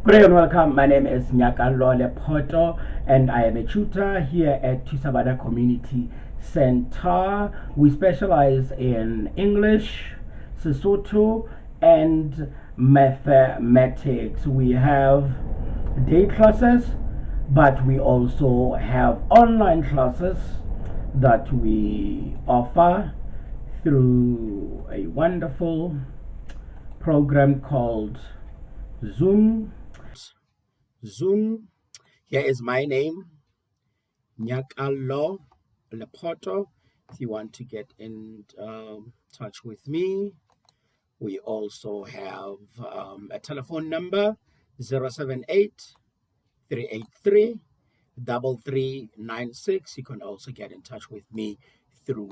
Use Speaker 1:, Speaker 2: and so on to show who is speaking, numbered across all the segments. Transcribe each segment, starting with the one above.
Speaker 1: Good day and welcome. My name is Nyakalo Lepoto and I am a tutor here at Tusabada Community Center. We specialize in English, Sesotho, and mathematics. We have day classes, but we also have online classes that we offer through a wonderful program called Zoom. Here is my name, Nyakalo Lepoto. If you want to get in touch with me, we also have a telephone number, 078-383-3396. You can also get in touch with me through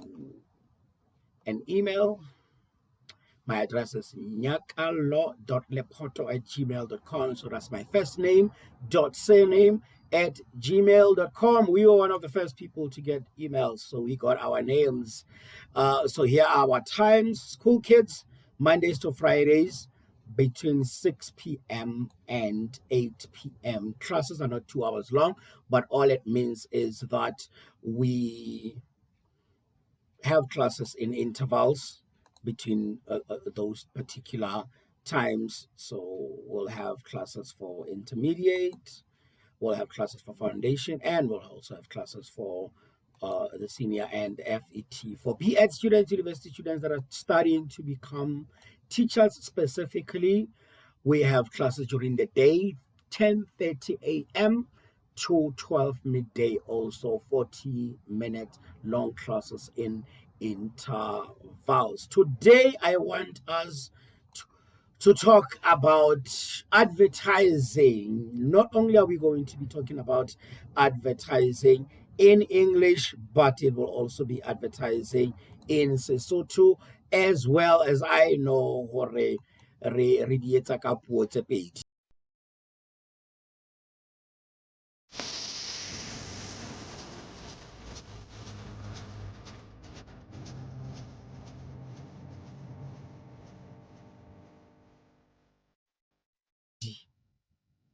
Speaker 1: an email. My address is nyakalo.lepoto@gmail.com. So that's my first name, surname @gmail.com. We were one of the first people to get emails, so we got our names. So here are our times. School kids, Mondays to Fridays, between 6 p.m. and 8 p.m. Classes are not 2 hours long, but all it means is that we have classes in intervals between those particular times. So we'll have classes for intermediate, we'll have classes for foundation, and we'll also have classes for the senior and FET. For BEd students, university students that are studying to become teachers specifically, we have classes during the day, 10:30 a.m. to 12 midday, also 40-minute long classes in intervals. Today, I want us to talk about advertising. Not only are we going to be talking about advertising in English, but it will also be advertising in Sesotho, as well as I know re di etsa ka puo tse pedi.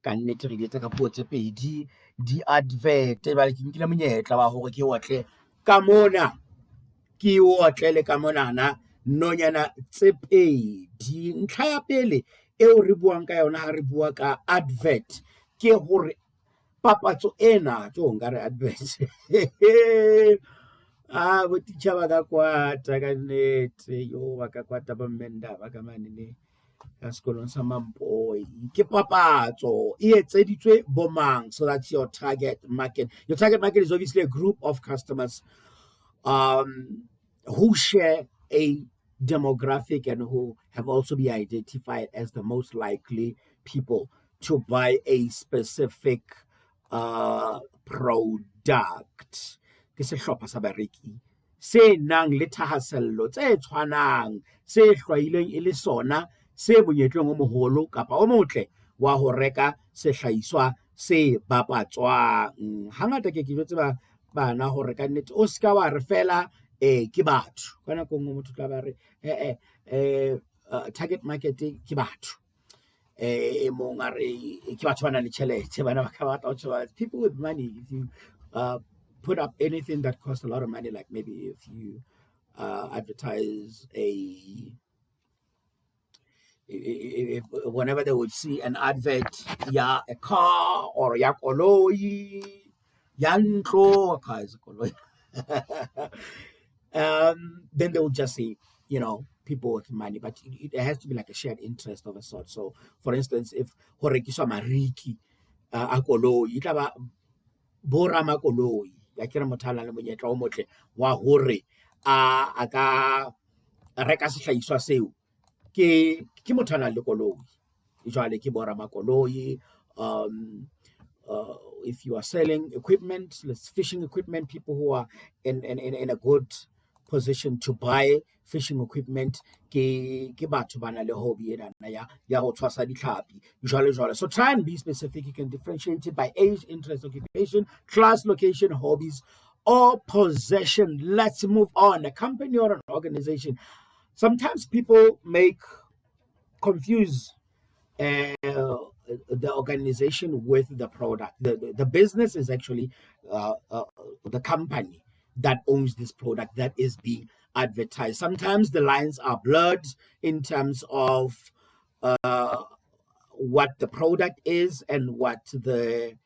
Speaker 1: Ka nnete re di etsa ka puo tse pedi, di-advert ba ke nkile monyetla wa hore ke otle ka mona, ke otlele ka monana nonyana tse pedi. Ntlha ya pele eo re buang ka yona ha re bua ka advert ke hore papatso ena ke nka re advert botitjha ba ka kwata ka nnete, yo ba ka kwata ba mmenda ba ka manene ka sekolong sa Mampoy. Ke papatso e etseditswe bomang, so that's your target market. Your target market is obviously a group of customers who share a demographic and who have also been identified as the most likely people to buy a specific product. Ke sehlopha sa bareki se nang le thahasello tse tshwanang, se hlwaileng e le sona, se bonyetleng o moholo kapa o motle wa ho reka sehlahiswa se bapatswang. Hangata ke jwetse bana hore ka nnete o ska wa re fela ke batho ka nako nngwe motho tla ba re target market ke batho mong a re ke batho ba nang le tjhelete, bana ba ka batla ho tjhelete. People with money. If you put up anything that costs a lot of money, like maybe if you advertise if whenever they would see an advert, a car or ya koloi, ya ntlo, a car is a koloi, then they would just say, people with money, but it has to be like a shared interest of a sort. So, for instance, if ho rekiswa mariki a koloi, e tla ba borama koloi ya kira motho a nang le monyetla o motle wa hore a ka reka sehlahiswa seo ke motho a nang le koloi, jwale ke borama koloi. If you are selling equipment, fishing equipment, people who are in a good position to buy fishing equipment, ke batho ba na le hobby ena ya ho tshwasa ditlhapi, jwale. So try and be specific. You can differentiate it by age, interest, occupation, class, location, hobbies, or possession. Let's move on. A company or an organization. Sometimes people confuse the organization with the product. The business is actually the company that owns this product that is being advertised. Sometimes the lines are blurred in terms of what the product is and what the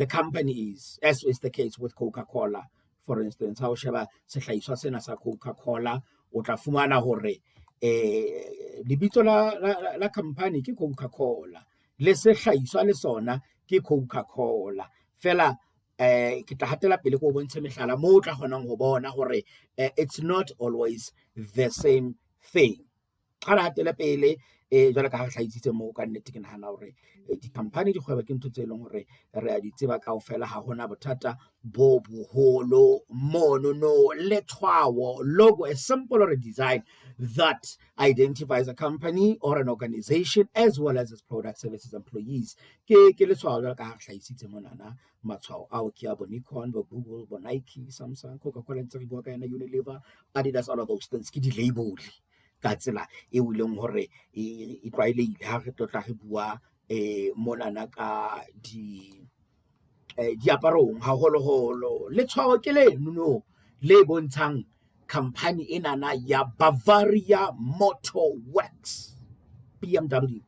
Speaker 1: company is, as is the case with Coca-Cola. For instance, how sheba Sehlahiswa sena sa Coca-Cola, o tla fumana hore lebitso la company ke Coca-Cola, le Sehlahiswa le sona ke Coca-Cola. Fela ke tla hatela pele ko bontshe mehlala mo tla kgonang ho bona hore it's not always the same thing. Ga hatela pele jwale ka hlahisitse mo ka nnete ke nahana hore di-company di kgwebo ke ntho tse leng hore re a di tseba kaofela, ha hona bothata bo boholo mono. No letshwao, logo, a simple or a design that identifies a company or an organization as well as its product, services, employees. Ke letshwao jwale ka hlahisitse monana matshwao ao ke a bo Nikon, bo Google, bo Nike, Samsung, Coca-Cola, ntse re bua ka yena, Unilever, Adidas, all of those things ke di-label ka tsela e o leng hore e tlwaelehile ha re tlotla re bua monana ka diaparong haholoholo. Letshwao ke leno le bontshang company enana ya Bavaria Motor Works, BMW.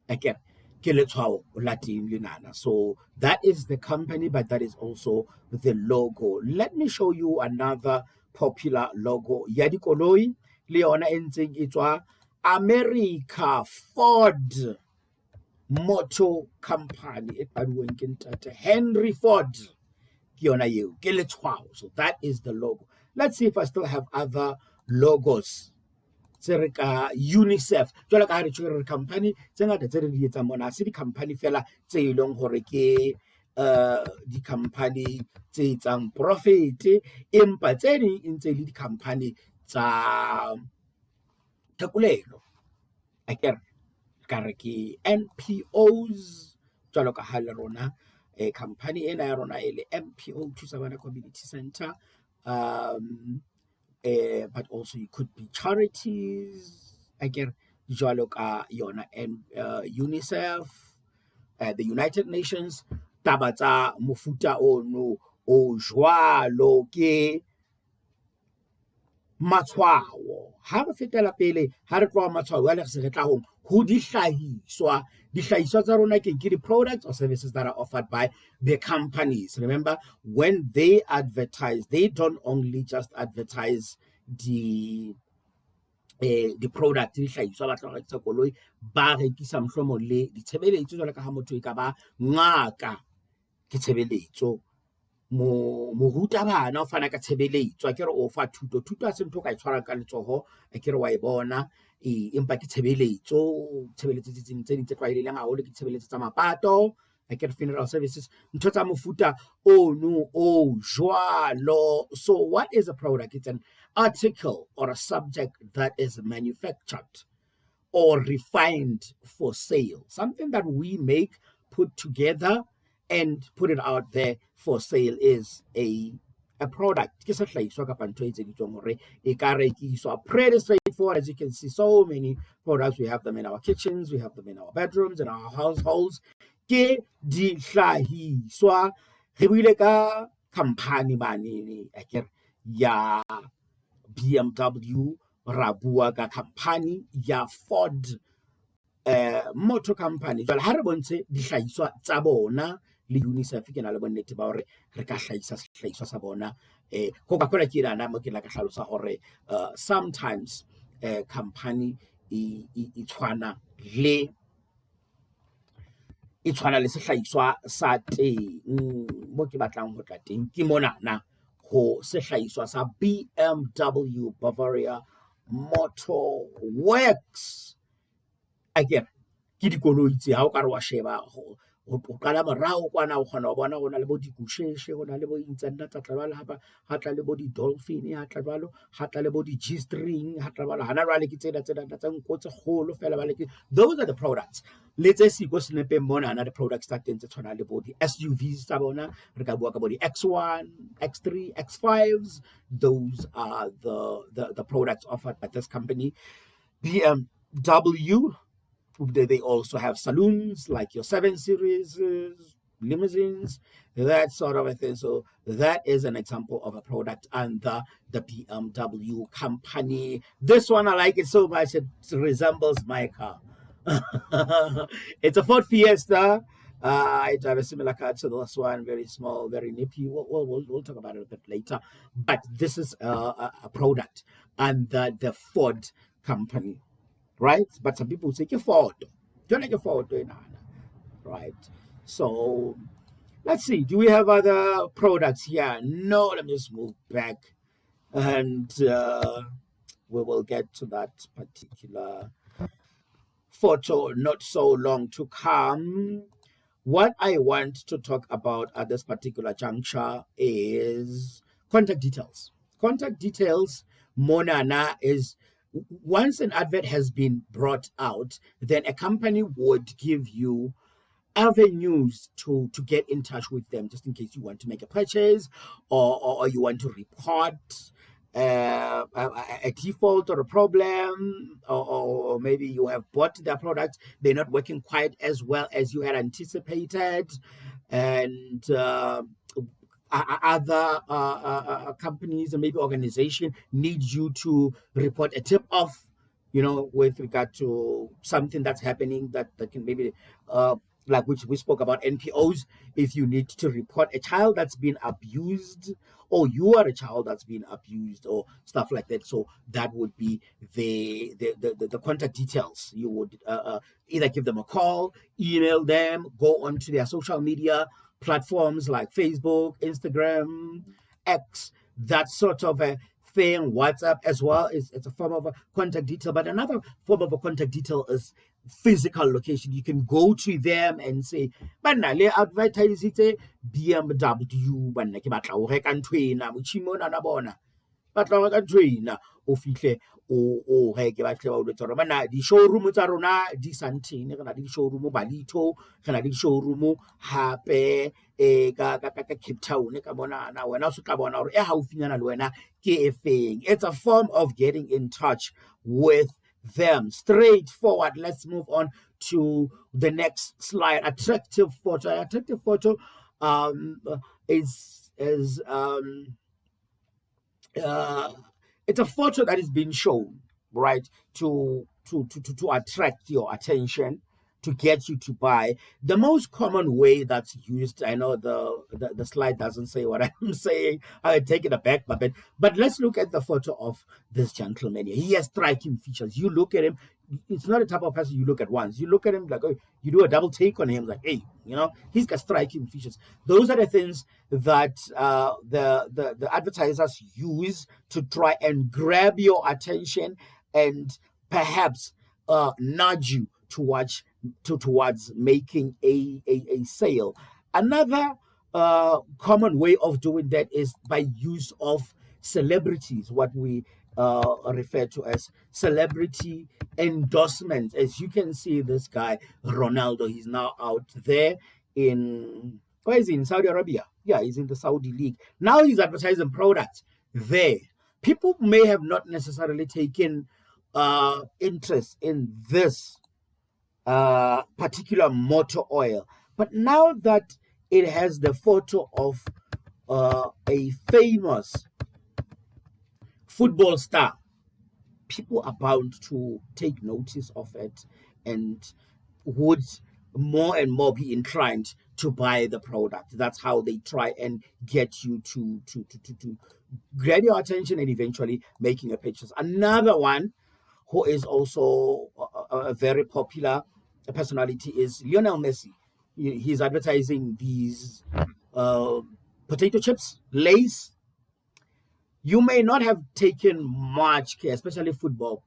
Speaker 1: Again, ke letshwao la team lenana. So that is the company, but that is also the logo. Let me show you another popular logo ya dikoloi le yona e ntseng e tswa America, Ford Motor Company, e paduweng ke ntate Henry Ford, ke yona eo ke letshwao. So that is the logo. Let's see if I still have other logos. Sereka UNICEF, jwale ka re tshwere company tse ngata tse re di etsa mona, se di company fela tse e leng hore ke di company tse etsang profit, empa tse ding ntse le di company tsa thekolelo. Akere ka re ke NPOs, jwalo ka ha le rona company ena ya rona e le MPO, thusa bana community center, but also you could be charities. Again, jwalo ka yona UNICEF, the United Nations, taba tsa mofuta ono o jwalo ke matshwao. Ha re fetela pele ha re tloa matshwao ya le se re tla ho dihlahiswa tsa rona ke the products or services that are offered by the companies. Remember, when they advertise, they don't only just advertise the product, dihlahiswa ba tla rekisa koloi, ba rekisa mhlomo le ditshebeletso jwalo ka ha motho e ka ba ngaka ke tshebeletso, moruta bana o fana ka tshebeletso, a kere o fa thuto a se ntho ka e tshwarang ka letsoho, a kere wa e bona empa ke tshebeletso tse ding tse tlwaelehileng haholo ke tshebeletso tsa mapato, a kere funeral services, ntho tsa mofuta ono o jwalo. So what is a product? It's an article or a subject that is manufactured or refined for sale, something that we make, put together and put it out there for sale is a product. Ke sehlahiswa kapa ntho e etseditsweng hore e ka rekiswa. Pretty straightforward. As you can see, so many products, we have them in our kitchens, we have them in our bedrooms, in our households. Ke dihlahiswa. Re buile ka company mane akere ya BMW, ra bua ka company ya Ford Motor Company. Jwale ha re bontshe dihlahiswa tsa bona le UNICEF ke na le bonnete ba hore re ka hlahisa sehlahiswa sa bona. Coca-Cola ke nana mo ke la ka hlalosa hore sometimes company e tshwana le sehlahiswa sa teng mo ke batlang ho tla teng ke monana ho sehlahiswa sa BMW, Bavaria Motor Works. Again, ke dikoloi tse ha o ka re wa sheba o qala morao kwana o kgona ho bona go na le bo dikusheshe, go na le bo intsanna tsa tlabalo, ha tla le bo di-dolphin, ha tla balo, ha tla le bo di-G-string, ha tla balo, hana jwale ke tsena tse nko tse kgolo fela ba le ke. Those are the products. Le tse siko snepeng mona na the products tsa teng tse tshwana le bo di-SUVs tsa bona, re ka bua ka bo di-X1, X3, X5s. Those are the products offered by this company. BMW, they also have saloons like your 7 Series, limousines, that sort of a thing. So that is an example of a product under the BMW company. This one, I like it so much, it resembles my car. It's a Ford Fiesta. I drive a similar car to this one, very small, very nippy. We'll talk about it a bit later. But this is a product under the Ford company, right? But some people say, "Get Ford, don't like your Ford, right?" So let's see. Do we have other products here? No. Let me just move back, and we will get to that particular photo not so long to come. What I want to talk about at this particular juncture is contact details. Contact details, Monana, is once an advert has been brought out, then a company would give you avenues to get in touch with them, just in case you want to make a purchase or you want to report a default or a problem, or maybe you have bought their product, they're not working quite as well as you had anticipated, and other companies and maybe organization need you to report a tip off, with regard to something that's happening that can maybe like which we spoke about NPOs. If you need to report a child that's been abused, or you are a child that's been abused, or stuff like that, so that would be the contact details. You would either give them a call, email them, go onto their social media platforms like Facebook, Instagram, X, that sort of a thing. WhatsApp as well is it's a form of a contact detail, but another form of a contact detail is physical location. You can go to them and say, "Banna le advertise BMW, banna ke batla ho reka ntwena mochimona na bona batla ho reka ntwena o fihle o reke ba tle ba o letsa hore bana di showroom tsa rona di Santini, re na le di showroom Balito, re na le di showroom hape ka Cape Town ka bona na wena o se ka bona hore e haufinyana le wena ke efeng." It's a form of getting in touch with them. Straightforward. Let's move on to the next slide. Attractive photo. Attractive photo is it's a photo that is being shown, right, to attract your attention, to get you to buy. The most common way that's used, I know the slide doesn't say what I'm saying, I take it back a bit, but let's look at the photo of this gentleman here. He has striking features. You look at him, it's not a type of person you look at once. You look at him like, oh, you do a double take on him, like, hey, he's got striking features. Those are the things that the advertisers use to try and grab your attention and perhaps nudge you towards making a sale. Another common way of doing that is by use of celebrities, what we refer to as celebrity endorsements. As you can see, this guy Ronaldo, he's now out there in, where is he, in Saudi Arabia? Yeah, he's in the Saudi league. Now he's advertising products there. People may have not necessarily taken interest in this particular motor oil, but now that it has the photo of a famous football star, people are bound to take notice of it and would more and more be inclined to buy the product. That's how they try and get you to grab your attention and eventually making a purchase. Another one who is also a very popular personality is Lionel Messi. He's advertising these potato chips, Lay's. you may not have taken much care, especially football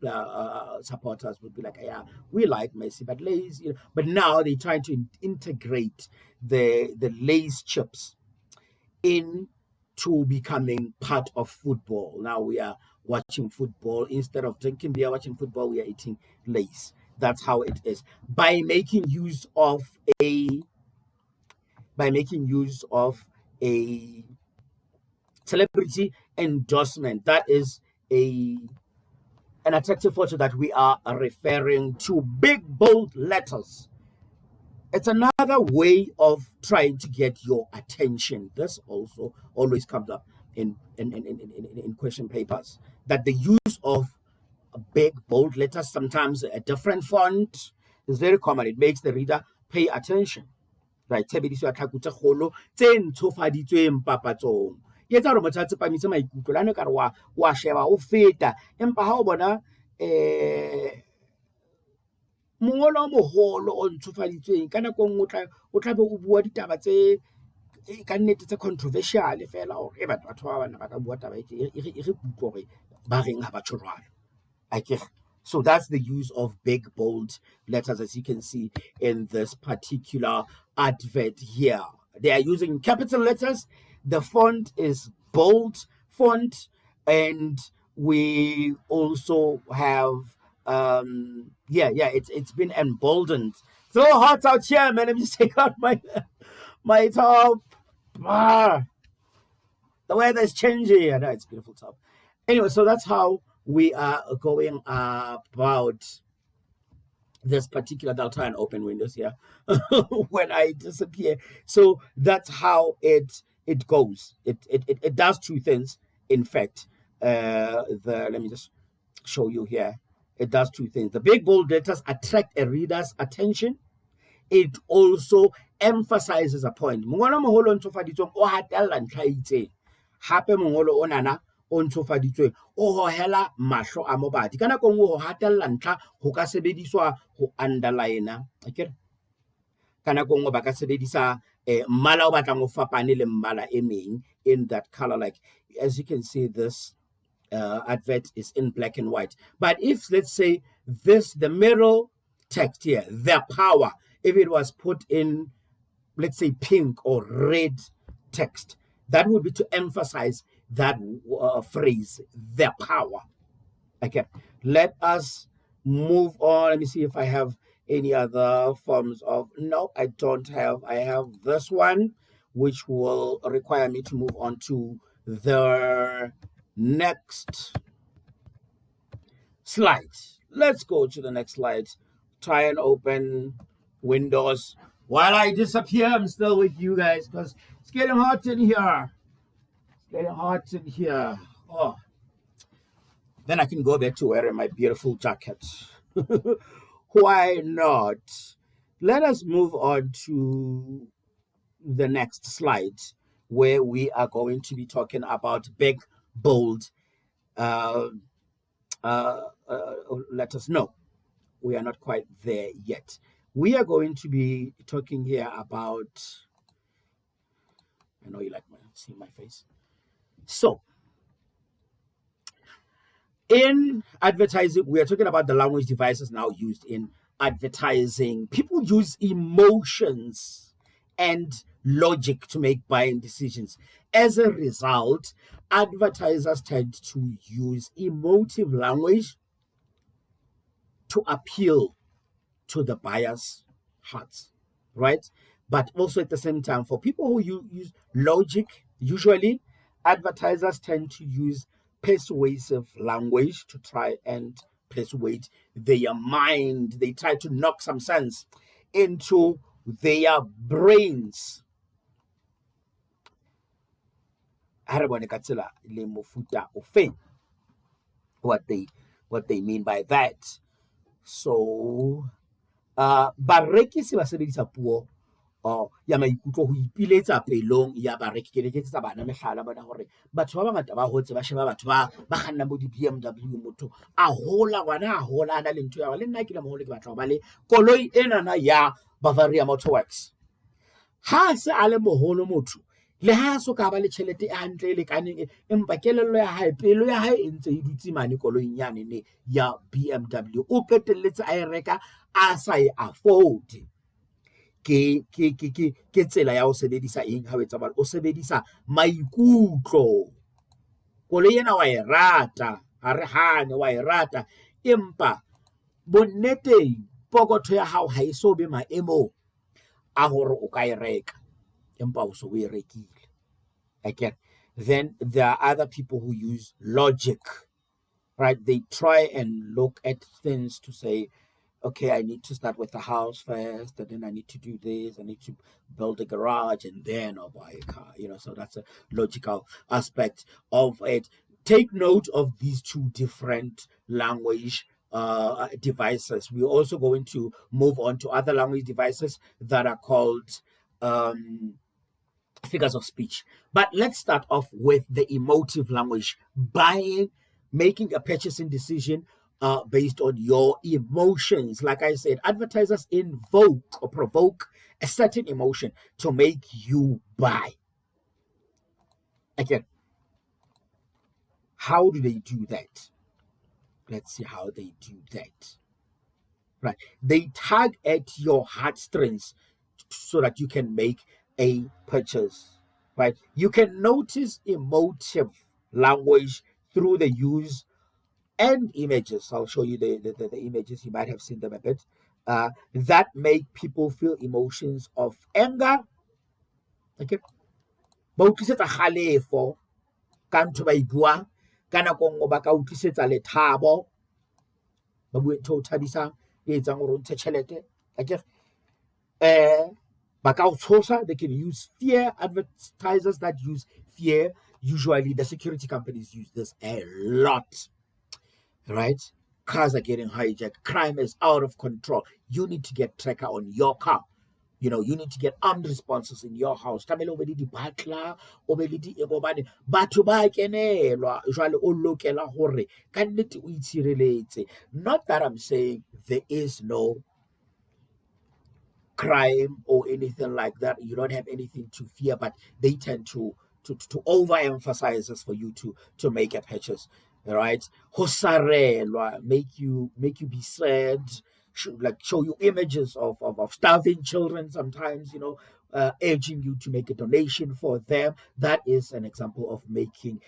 Speaker 1: supporters would be like, yeah, we like Messi, but Lay's, but now they're trying to integrate the Lay's chips into becoming part of football. Now we are watching football. Instead of drinking beer, watching football, we are eating Lay's. That's how it is. By making use of a celebrity endorsement. That is an attractive photo that we are referring to. Big, bold letters. It's another way of trying to get your attention. This also always comes up in question papers, that the use of big, bold letters, sometimes a different font, is very common. It makes the reader pay attention. Right? Tshebediso ya tlhako tse kgolo tse ntshofaditsweng papatsong. Ke etsa hore motho a tsepamise maikutlo lane ka re wa sheba o feta, empa ha o bona mongolo o moholo o ntshofaditsweng ka nako nngwe o tla be o bua ditaba tse ka nnete tse controversial fela hore batho ba bana ba ka bua taba e re kutlwa hore ba reng ha ba tjho jwalo. So that's the use of big, bold letters, as you can see in this particular advert here. They are using capital letters. The font is bold font, and we also have it's been emboldened. So hot out here, man. Let me just take out my top. The weather's changing. I know it's a beautiful top. Anyway, so that's how we are going about this particular. I'll try and open windows here when I disappear. So that's how it goes. It does two things. In fact, let me just show you here. It does two things. The big bold letters attract a reader's attention. It also emphasizes a point. Mongolo moholo ntshofaditsweng o hatella ntlha e itseng. Hape mongolo onana o ntshofaditsweng o hohela mahlo a mobadi. Ka nako nngwe ho hatella ntlha ho ka sebediswa ho underline. Akere? Ka nako nngwe ba ka sebedisa mmala o batlang o fapane le mmala e meng in that color. Like as you can see, this advert is in black and white. But if, let's say, the middle text here, the power, if it was put in, let's say, pink or red text, that would be to emphasize that phrase, the power. Okay, let us move on. Let me see if I have any other forms of, no, I don't have. I have this one, which will require me to move on to the next slide. Let's go to the next slide. Try and open Windows. While I disappear, I'm still with you guys because it's getting hot in here. Oh, then I can go back to wearing my beautiful jacket. Why not? Let us move on to the next slide, where we are going to be talking about big, bold letters. No, we are not quite there yet. We are going to be talking here about, I know you like seeing my face. So, in advertising, we are talking about the language devices now used in advertising. People use emotions and logic to make buying decisions. As a result, advertisers tend to use emotive language to appeal to the buyer's hearts, right? But also at the same time, for people who use logic, usually advertisers tend to use persuasive language to try and persuade their mind. They try to knock some sense into their brains. What they mean by that. So barekisi ba sebedisa puo ya maikutlo ho ipiletsa pelong ya bareki. Ke ne ke tsa bana mehlala bona hore batho ba bangata ba hotse ba sheba batho ba kganna mo di BMW, motho a hola ngwana a hola ana le ntho ya le nna ke le moholo ke batla ho ba le koloi ena na ya Bavaria Motorworks. Ha se a le moholo motho, le ha so ka ba le tšhelete e hantle le kaneng empa kelello ya hae pelo ya hae e ntse e dutse mane koloing yane ne ya BMW o qetelletse a e reka a sa e afford ke tsela ya ho sebedisa eng ha o etsa bana o sebedisa maikutlo koloi ena wa e rata ha re hane wa e rata empa bonneteng pokotho ya hao ha e so be maemong a hore o ka e reka empa o so o e rekile. Again, then there are other people who use logic, right? They try and look at things to say, okay, I need to start with the house first, and then I need to do this, I need to build a garage, and then I'll buy a car, so that's a logical aspect of it. Take note of these two different language devices. We're also going to move on to other language devices that are called figures of speech. But let's start off with the emotive language, making a purchasing decision based on your emotions. Like I said, advertisers invoke or provoke a certain emotion to make you buy. Again, how do they do that? Let's see how they do that. Right. They tug at your heartstrings so that you can make a purchase. Right. You can notice emotive language through the use and images. I'll show you the images. You might have seen them a bit. That make people feel emotions of anger. Okay. Ba utlwisetsa kgalefo ka ntho ba e buang ka nako nngwe ba ka utlwisetsa lethabo ba bue ntho o thabisang e etsang gore o ntshe tšhelete. Ba ka o tshosa. They can use fear. Advertisers that use fear, usually the security companies use this a lot. Right? Cars are getting hijacked. Crime is out of control. You need to get tracker on your car. You need to get armed responses in your house. Batho ba kenelwa jwale o lokela hore ka nnete o itshireletse. Not that I'm saying there is no crime or anything like that. You don't have anything to fear, but they tend to overemphasize this for you to make a purchase. All right, hosarelwa, make you be sad, show you images of starving children sometimes, urging you to make a donation for them. That is an example of making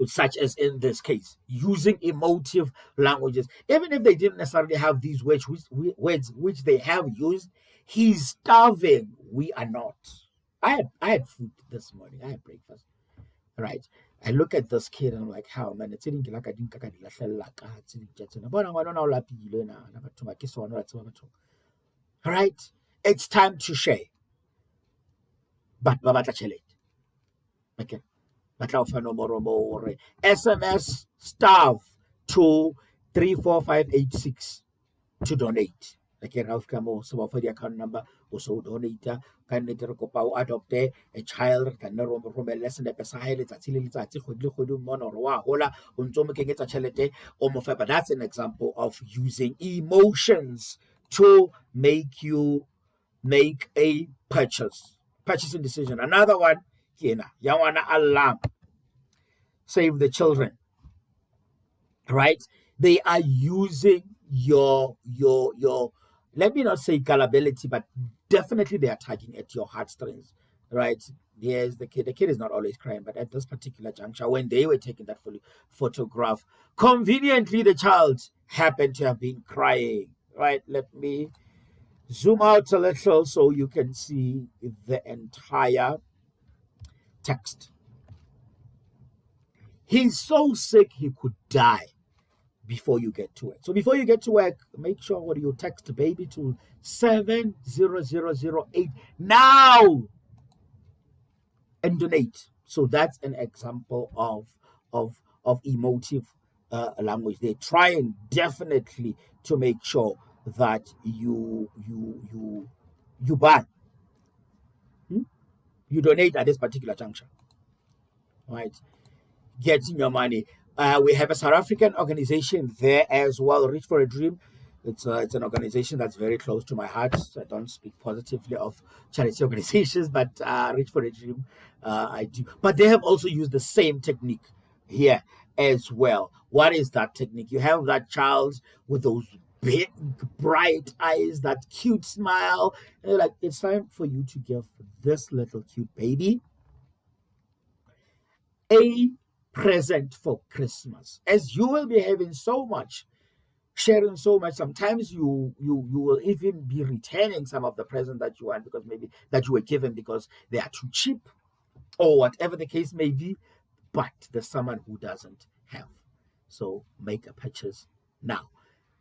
Speaker 1: such as in this case, using emotive languages, even if they didn't necessarily have these words which they have used. He's starving. We are not. I had food this morning. I had breakfast. Right. I look at this kid and I'm like, how man, it's right. It's time to share. But okay. SMS staff to 34586 to donate. Like Ralph Camo, so for the account number, also donate, can let adopt a child, can no lesson the Pesahel, it's a but that's an example of using emotions to make you make a purchasing decision. Another one, Yawana alarm, save the children. Right? They are using your let me not say gullibility, but definitely they are tugging at your heartstrings, right? Yes, the kid is not always crying, but at this particular juncture, when they were taking that photograph, conveniently the child happened to have been crying, right? Let me zoom out a little so you can see the entire text. He's so sick he could die before you get to work. So before you get to work, make sure what you text baby to 70008 now and donate. So that's an example of emotive language. They're trying definitely to make sure that you buy. You donate at this particular juncture. Right? Getting your money. We have a South African organization there as well, Reach for a Dream. It's an organization that's very close to my heart. So I don't speak positively of charity organizations, but Reach for a Dream, I do. But they have also used the same technique here as well. What is that technique? You have that child with those big, bright eyes, that cute smile. And you're like, it's time for you to give this little cute baby a present for Christmas. As you will be having so much, sharing so much, sometimes you will even be returning some of the present that you want, because maybe that you were given because they are too cheap, or whatever the case may be. But there's someone who doesn't have, so make a purchase now.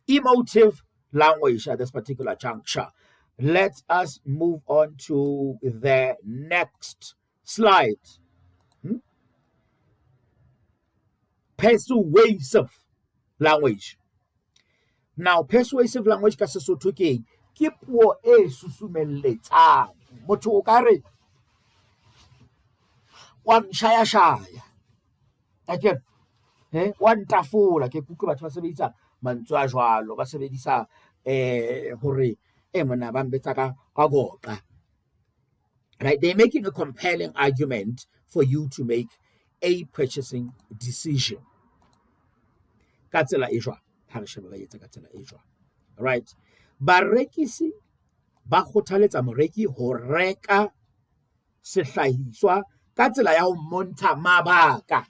Speaker 1: Emotive language at this particular juncture. Let us move on to the next slide. Persuasive language. Now, persuasive language ka Sesotho ke puo e susumelletsang. Motho o ka re wa nshaya-shaya. Akere? Wa ntafola. Ke kutlwe batho ba sebedisa mantswe a jwalo, ba sebedisa hore mona ba mbetsa ka goqa. Right? They're making a compelling argument for you to make a purchasing decision. Ka tsela e jwang? Ha re sheba ba etsa ka tsela e jwang. Right? Barekisi ba kgothaletsa moreki ho reka sehlahiswa ka tsela ya ho montsha mabaka.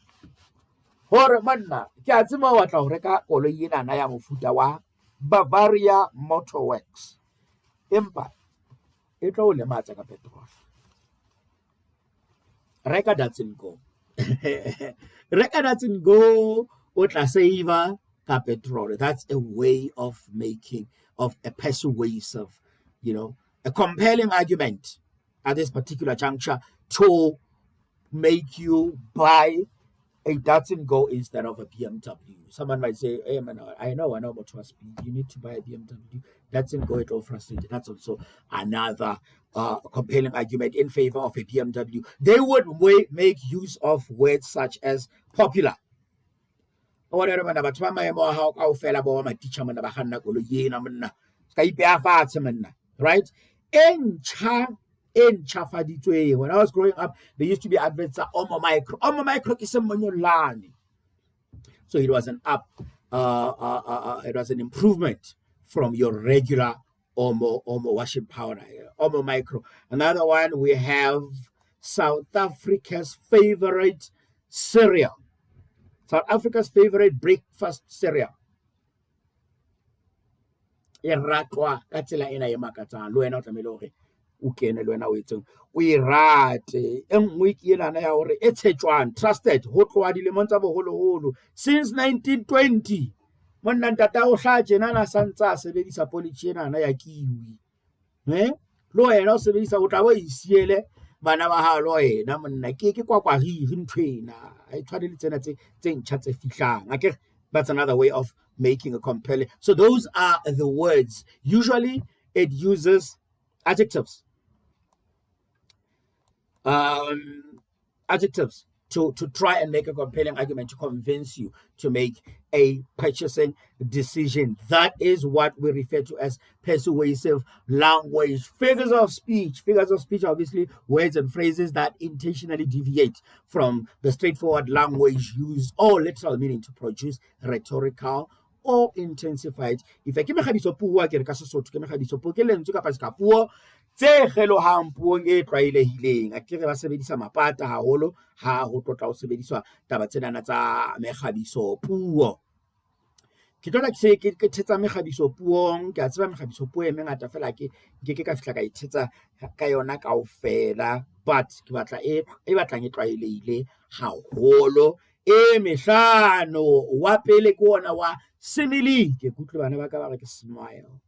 Speaker 1: Hore manna ke a tseba wa tla ho reka koloi ena ya mofuta wa Bavaria Motorworks, empa e tlo o lematsa ka petrol. Reka doesn't go. Reka doesn't go. O tla saver ka petrol. That's a way of making, of a persuasive, a compelling argument at this particular juncture to make you buy a doesn't go instead of a BMW. Someone might say, hey man, I know motor speed. You need to buy a BMW. Doesn't go, it all frustrated. That's also another compelling argument in favor of a BMW. They would make use of words such as popular. Right? Ntshofaditsweng. When I was growing up, there used to be adverts at Omo Micro. Omo Micro is a Manollo. So it was it was an improvement from your regular Omo washing powder. Omo Micro. Another one, we have South Africa's favorite cereal. South Africa's favorite breakfast cereal. E ratwa ka tsela ena e makatsang. Lo wena o tlamehile hore o kene le wena o etseng o e rate. E nngwe ke ena ya hore e tshetjwang, trusted ho tloha dilemong tsa boholoholo since 1920. Monna ntata o hla tjena na santsa sebedisa policy ena ya kiwi. Lo wena o sebedisa o tla bo isiele bana ba ha lo wena monna ke kwakwahiri nthwena a tshwanele tsena tse ntjha tse fihlang. Akere? That's another way of making a compelling. So those are the words. Usually it uses adjectives. Adjectives to try and make a compelling argument to convince you to make a purchasing decision. That is what we refer to as persuasive language. Figures of speech, obviously, words and phrases that intentionally deviate from the straightforward language used or literal meaning to produce rhetorical or intensified effect. Ke Mekgabisopuo ke re ka Sesotho, ke Mekgabisopuo ke lentswe kapa ska puo tse kgelohang puong e tlwaelehileng. A ke re ba sebedisa mapata haholo ha ho tlotla ho sebediswa taba tsenana tsa Mekgabisopuo. Ke tlola ke thetsa Mekgabisopuong, ke a tseba Mekgabisopuo e mengata fela ke ka fihla ka ithetsa ka yona kaofela, but ke batla e batlang e tlwaelehile haholo. E mehlano wa pele ke ona wa Simile. Ke kutlwe bana ba ka ba re ke smile.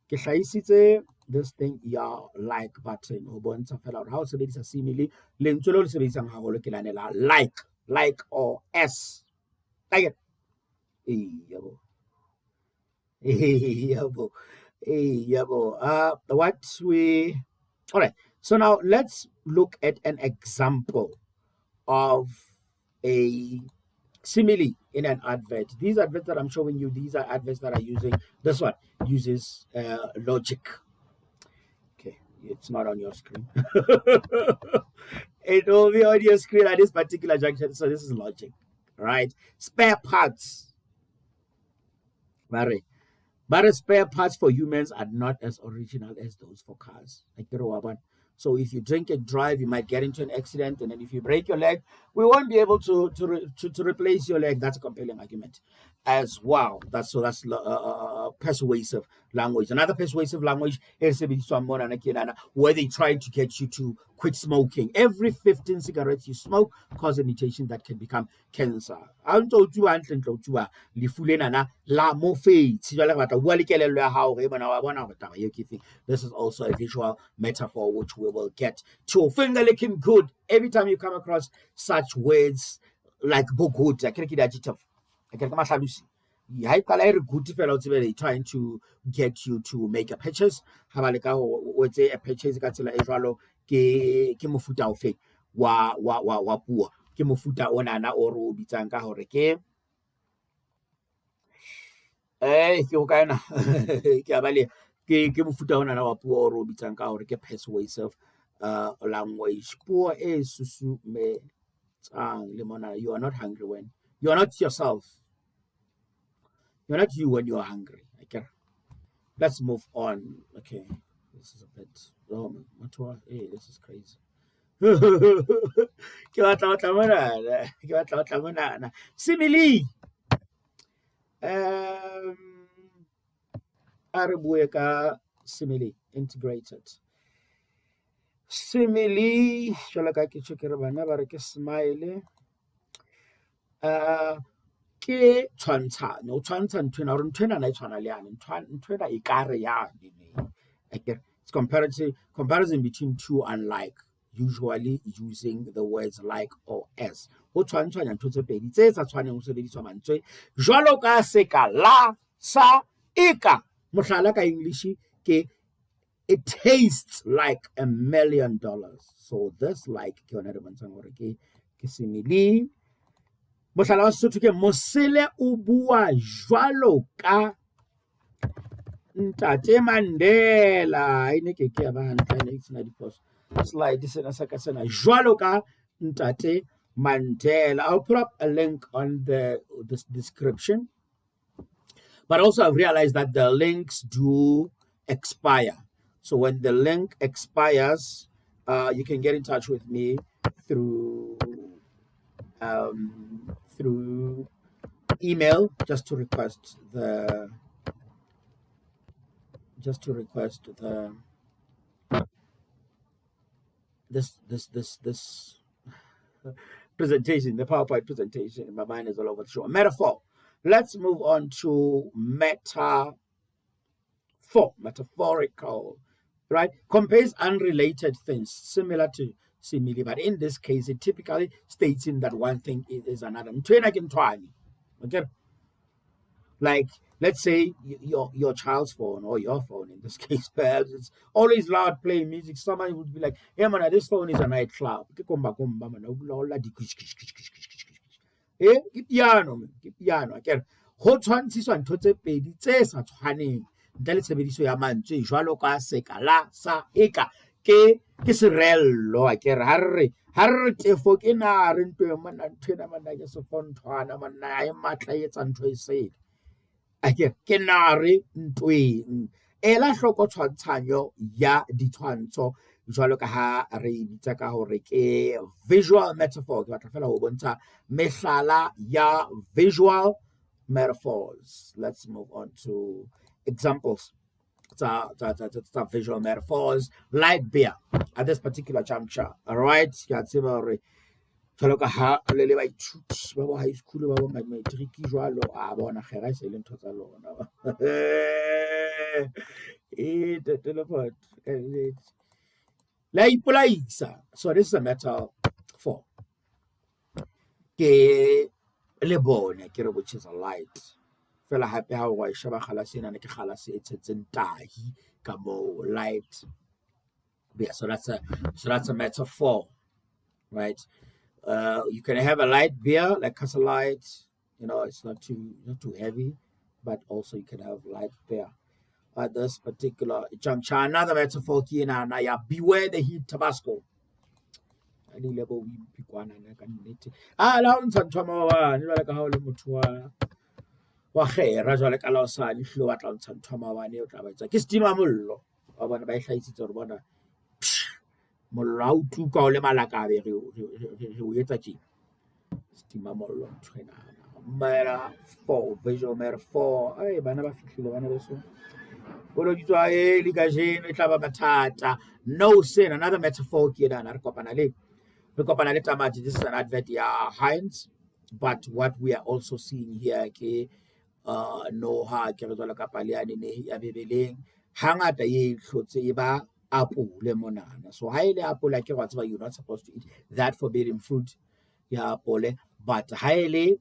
Speaker 1: Ke hlaisitse this thing ya like button ho bontsha fela hore ha o sebedisa Simile lentswe le sebedisang haholo ke lanela like or s. Like yabo. All right, so now let's look at an example of a Simile in an advert. These adverts that I'm showing you, these are adverts that are using, this one uses logic. Okay, it's not on your screen. It will be on your screen at this particular junction. So this is logic, right? Spare parts. But spare parts for humans are not as original as those for cars. So if you drink and drive, you might get into an accident, and then if you break your leg, we won't be able to replace your leg. That's a compelling argument as well. That's persuasive language. Another persuasive language is where they try to get you to quit smoking. Every 15 cigarettes you smoke cause a mutation that can become cancer. This is also a visual metaphor which we will get to. Finger licking good. Every time you come across such words like good, adjective. Trying to get you to make a purchase. A purchase ke mofuta ofe wa puo ke mofuta onana o re o bitsang ka hore ke ke mofuta onana wa puo o re o bitsang ka hore ke persuasive language. Puo e susumelletsang le mona. You are not hungry when you are not yourself. You're not you when you're hungry. Okay, let's move on. Okay, this is a bit. Oh, hey, this is crazy. Simile. Simile integrated. Simile. Smile. Ke Tshwantshanyo. Tshwantshanyo or ntwena na tshwana le yana. Ntwena ikare ya. It's comparison between two unlike, usually using the words like or as. Ho tshwantshanya ntho tse pedi tse sa tshwaneng ho sebediswa mantswe jwalo ka seka la sa eka. Mohlala ka English ke it tastes like $1 million. So this like ke yona re bontshang hore ke simile. Mohlala wa Sesotho ke mosele o bua jwalo ka Ntate Mandela. Ine ke ya ba hantle ine tsena diphoso. Slide sena sa ka sena jwalo ka Ntate Mandela. I'll put up a link on this description. But also I've realized that the links do expire. So when the link expires, you can get in touch with me through email just to request the this presentation, the PowerPoint presentation. My mind is all over the show. Metaphor. Let's move on to metaphorical, right? Compares unrelated things similar to simile, but in this case, it typically states in that one thing is another. Okay, like let's say your child's phone or your phone in this case, perhaps it's always loud playing music. Somebody would be like, "Hey man, this phone is a nightclub." Ke piano. Okay, ho tshwantshiswa ntho tse pedi tse sa tshwaneng ntle le tshebediso ya mantswe jwalo ka seka la sa eka ke serello. Akere ha re tefo ke na re ntwe mana nthwena mana ke sefontshwana mana e matla etsa ntho e sele. Akere ke na re ntweng ela hloko tshwantshanyo ya ditshwantsho jwalo ka ha re bitsa ka hore ke visual metaphor. Ke batla fela ho bontsha mehlala ya visual metaphors. Let's move on to examples. It's visual metaphors. Light beer at this particular juncture. All right, ya tseba hore jwalo ka ha le baithuti ba bo high school ba bo matric jwalo a bona kgera se le ntho tsa lona. Teleport. So this is a metaphor. Ke le bone ke re which is a light. Fela hape ha wa sheba kgalase ena ne ke kgalase e tshetseng tahi ka mo light. Yeah, so that's a metaphor, right? You can have a light beer like Castle Light. It's not too heavy, but also you can have light beer at this particular juncture. Another metaphor here now, beware the heat Tabasco. Wa khera jwale ka la osane hlo wa tla ntsha ntho mawane o tla ba etsa ke stima mollo wa bona ba ihlaisitse re bona mollo a utuka o le malakabe re o etsa tjena stima mollo ntwena metaphor visual metaphor bana ba fihlile bana beso bolo ditswa le ka jeno e tla ba mathata no sin another metaphor ke ena re kopana le tamati. This is an advert Heinz, but what we are also seeing here ke no ha ke re tswela ka paliane ne ya bebeleng hangata ye hlotse e ba apole monana. So ha ile apole ke wa tseba you're not supposed to eat that forbidden fruit ya apole, but ha ile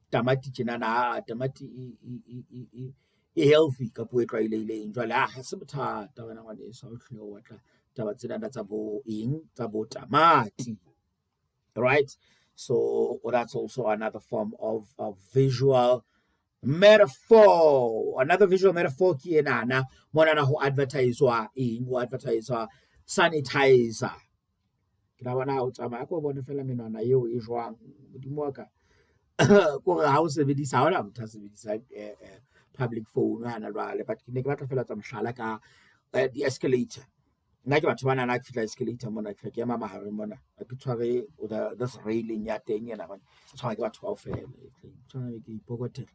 Speaker 1: tamati tjena tamati e healthy ka puo e tlwaelehileng jwale ha se bothata wena ngwane sa o hlile wa tla taba tsena tsa bo eng tsa bo tamati, right? So that's also another form of visual metaphor. Another visual metaphor ki enana monana ho advertiswa sanitizer. Ke la bona o tsamaya ko bone fela menwana eo e jwang modimo wa ka ko ha o sebedisa ha ona motho a sebedisa public phone hana jwale, but ke ne ke batla fela tsa mohlala ka the escalator. Nna ke batho bana na ke fitla escalator mona ke ema mahare mona ke tshware this railing ya teng ena bana tshwara ke batho kaofela ke ipokotela ke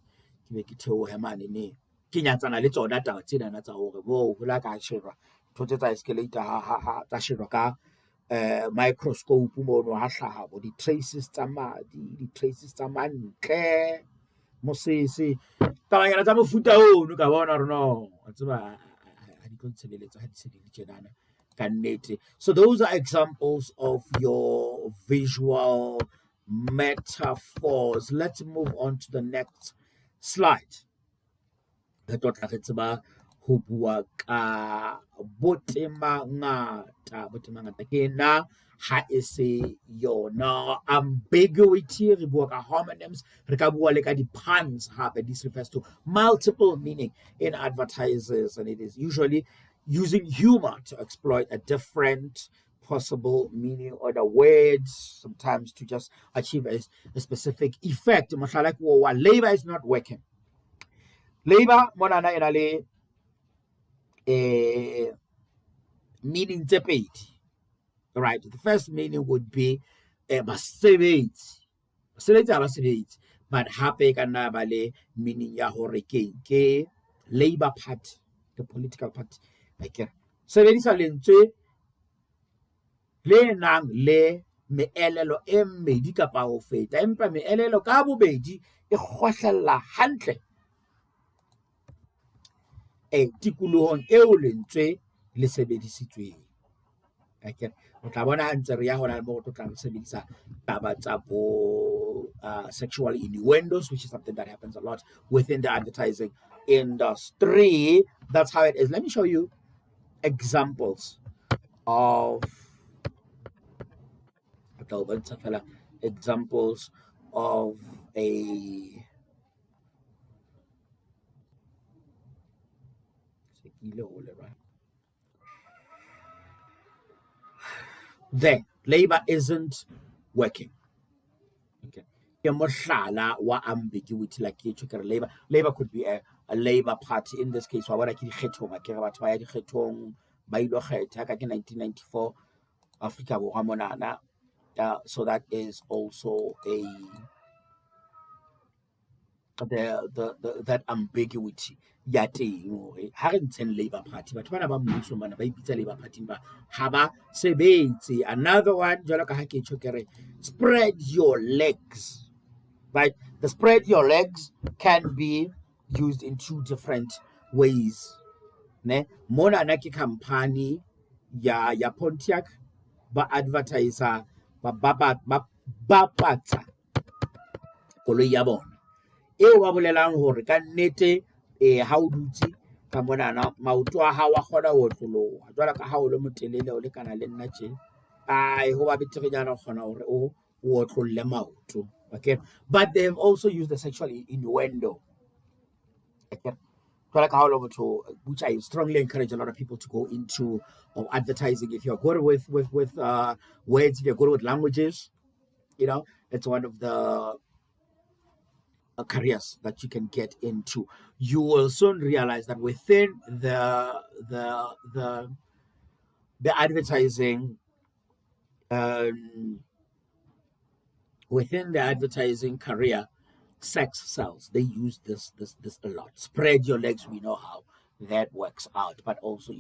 Speaker 1: be ke theohe mane ne ke nyatsana le tsona taba tsena na tsa hore bo hola ka sheba thotse tsa escalator ha tsa sheba ka microscope mono ha hlaha bo di traces tsa madi di traces tsa mantle mosese taba yana tsa mofuta ono ka bona re no tseba ha di tlo tshebeletso ha di se di tjenana. So those are examples of your visual metaphors. Let's move on to the next slide. Botemangata ke na ha e se yona ambiguity re bua ka homonyms re ka bua le ka di-puns hape. This refers to multiple meaning in advertisers, and it is usually using humor to exploit a different possible meaning or the words, sometimes to just achieve a specific effect. Labor is not working. Labor monana ena le meaning tse pedi. Right, the first meaning would be basebetsi but hape ka nna ba le meaning ya hore ke Labour Party, the political party. Like sebedisa lentswe le nang le meelelo e mmedi kapa ho feta empa meelelo ka bobedi e kgohlella hantle tikolohong eo lentswe le sebedisitsweng. Like o tla bona ntse re ya hona mo go tla sebedisa taba tsa bo sexual innuendos, which is something that happens a lot within the advertising industry. That's how it is. Let me show you examples of a there labor isn't working. Okay, wa ambiguity like labor could be a Labour Party in this case. What I can batho ba ya dikgethong ba ilo kgetha ka 1994 Africa Borwa monana. So that is also that ambiguity ya teng ha re ntsheng Labour Party batho bana ba mmuso bana ba ipitsa Labour Party ba ha ba sebetse. Another one jwalo ka ha ke tshokere spread your legs, right? The spread your legs can be used in two different ways. Ne mona na ke company ya Pontiac ba advertiser ba bapatsa koloi ya bona eo wa bolelang hore ka nnete ha o dutse ka mona na maoto a ha wa kgona ho tloloha jwala ka ha o le motelele o le kana le nna tje ho ba beterenyana o kgona hore okay, but they have also used the sexual innuendo, okay, which I strongly encourage a lot of people to go into advertising. If you're good with words, if you're good with languages, it's one of the careers that you can get into. You will soon realize that within the advertising, within the advertising career, sex sells. They use this a lot. Spread your legs. We know how that works out, but also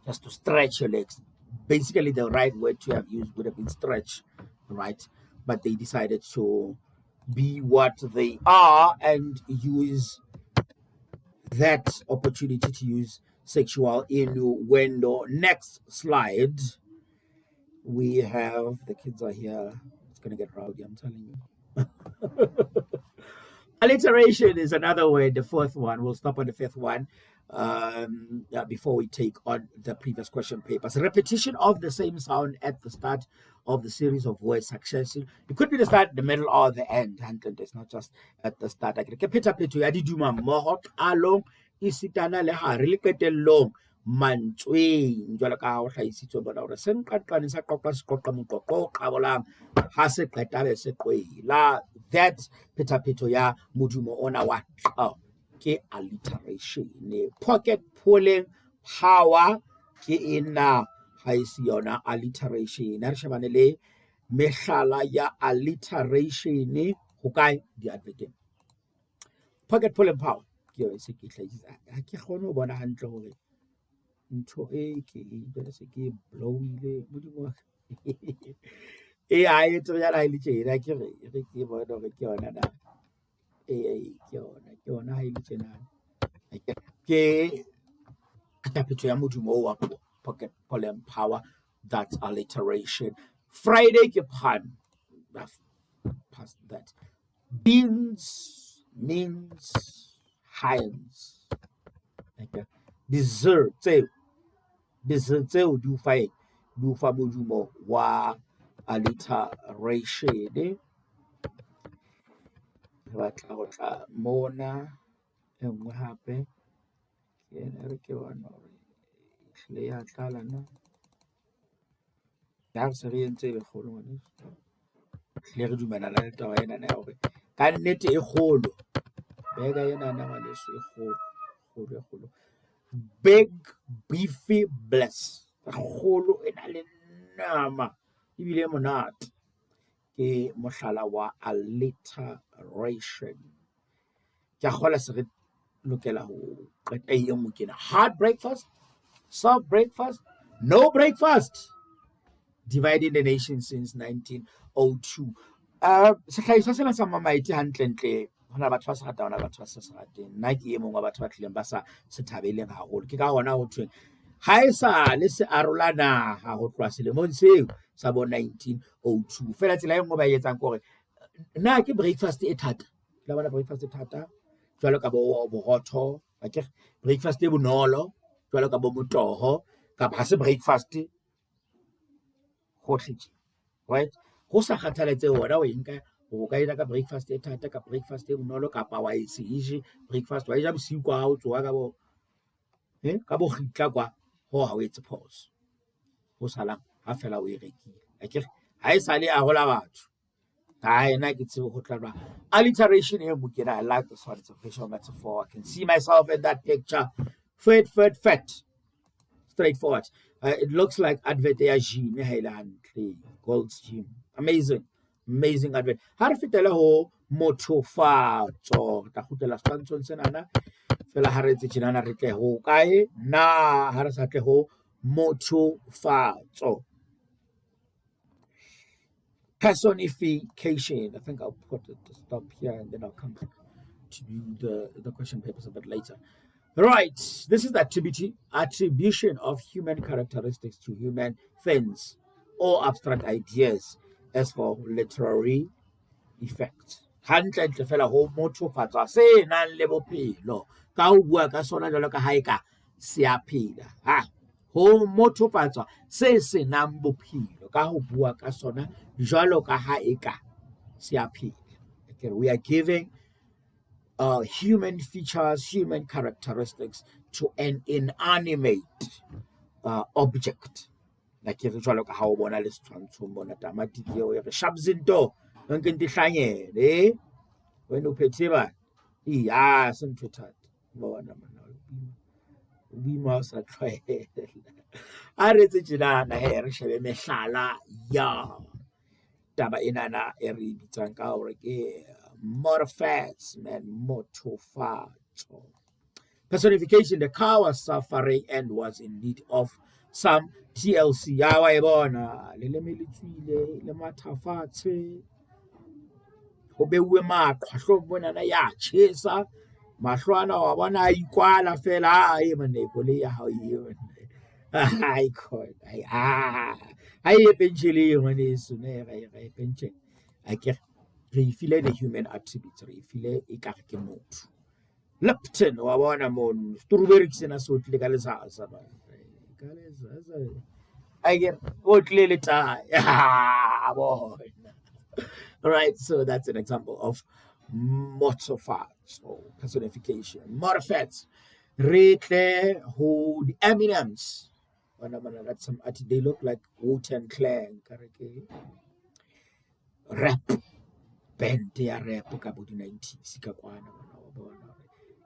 Speaker 1: just to stretch your legs. Basically, the right word to have used would have been stretch, right? But they decided to be what they are and use that opportunity to use sexual innuendo. Next slide. We have the kids are here. It's gonna get rowdy, I'm telling you. Alliteration is another word, the fourth one. We'll stop on the fifth one before we take on the previous question papers. Repetition of the same sound at the start of the series of words successive. It could be the start, the middle, or the end. It's not just at the start. Isitana le ha re le qetellong mantsweng jwalo ka ha o hlahisitswe bona hore se nqaqane sa qoqa se qoqa moqoqo qabolang ha se qeta be se qwela. That phetapheto ya modumo ona wa ke alliteration. Pocket pulling power ke ena ha isi yona alliteration. Re shebane le mehlala ya alliteration ho kae di adverteng. Pocket pulling power se ke hlahisa ha ke kgone ho bona hantle hore ntho e ke se ke blowile modimo a e tlo ya la ile tjena ke re ke bona hore ke yona na ke yona ha ile tjena ke katapetso ya modumo wa pocket pulling power. That's alliteration. Friday ke pun. Past that. Beans means Heinz. Okay. Dessert tseo di ufa modumo wa alliteration. Batla go tla mona engwe hape ke ene re ke bona hore hle ya tlala na ya se re entse le kgolo ngwane hle re dumelana le taba ena na hore ka nnete e kgolo bega ena na ngwane se e kgolo big beefy bless kgolo ena le nama ebile monate ke mohlala wa alliteration. Ke a kgola se re lokela ho qeta e nngwe kena. Hard breakfast, soft breakfast, no breakfast. Dividing the nation since 1902. Sehlahiswa sena sa mamaiti hantle hona batho ba se ratang hona batho ba se rateng. Nna ke e mong wa batho ba tlileng ba sa se thabeleng haholo. Ke ka hona ho thweng ha e sa le se arolana ha ho tloha selemong seo sa bo 1902. Fela tsela e nngwe ba etsang gore na ke breakfast e thata. La bona breakfast e thata jwalo ka bo borotho, akere breakfast e bonolo jwalo ka bo motoho kapa ha se breakfast hotletse, right? Go sa kgathaletse hona o enka o ka ira ka breakfast e thata ka breakfast e bonolo kapa wa se ije breakfast wa ija bosiu kwa o tsoa ka bo gitla kwa ho ha o etse pause ho sala ha fela o e rekile akere ha e sale a hola batho ha ena ke tsebo go tla ba alliteration e mokena. I like this one. It's a visual metaphor. I can see myself in that picture. Fat, straightforward. It looks like Advert ya gym Gold's gym. Amazing Advert. Ha re fetela ho Ntshofaditsweng ta khutela Setshwantsho senana fela ha re tse tjena re tle ho kae na ha re sa tle ho Ntshofaditsweng. Personification. I think I'll put it to stop here and then I'll come back to do the question papers a bit later. Right. This is the attribution of human characteristics to human things or abstract ideas as for literary effect. Hantle fela ho mothofatsa se nang le bophelo ka ho bua ka sona jalo ka haeka se a phela ho mothofatsa se nang bophelo ka ho bua ka sona jwalo ka ha eka se a phela. Okay, we are giving human features, human characteristics to an inanimate object. Like if jwalo ka ha o bona le setshwantsho bona tamati ke o re shabzinto nke ndihlanyele wena uphethe ba iya sentho thatha bona Manollo ubima sa tlwaela a re tse tjena he re shebe mehlala ya taba enana e re bitsang ka hore ke morphemes man motofatso. Personification, the car was suffering and was in need of some TLC. Ya wa e bona le meletswile le mathafatshe ho beuwe maqhwa hlo bona na ya tshesa mahlwana wa bona a ikwala fela a e maneko le ya hao e ai khona ai e penchele ngwane so ne ga e penche a ke re feel the human attributes re feel e ka ke motho Lipton wa bona mon strawberry sena so tle ka lesasa ba ka lesasa I get what clearly tie bona. All right, so that's an example of morphemes or personification. Morphemes retle who the Eminems. That's some they look like Wu-Tang Clan. Rap band ya rap ka bo di 90s ka kwana bona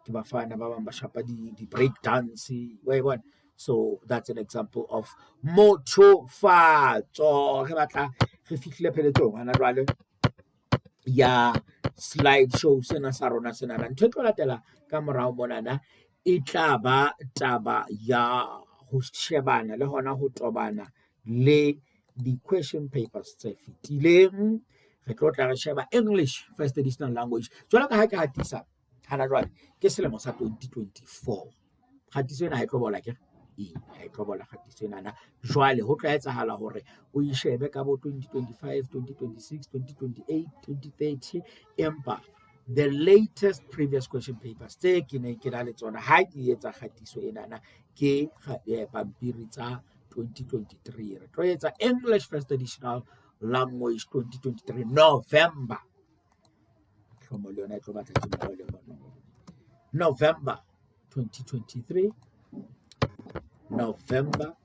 Speaker 1: ke bafana ba bang ba shapa di break dance wa bona. So that's an example of motofatso. Re batla re fihlile pheletsong ana jwale ya slideshow sena sa rona sena ntho tlo latela ka morao monana e tla ba taba ya ho shebana le hona ho tobana le di question papers tse fitileng. Re tlo tla re sheba English first editional language jwalo ka ha ke hatisa hana jwale ke selemo sa 2024 hatiso ena ha e tlo bola ke ha e tlo bola hatiso ena jwale ho tla etsahala hore o ishebe ka bo 2025 2026 2028 2030 empa the latest previous question papers tse ke ne ke na le tsona ha ke etsa hatiso ena ke pampiri tsa 2023 re tlo etsa English first editional language 2023 November November 2023 November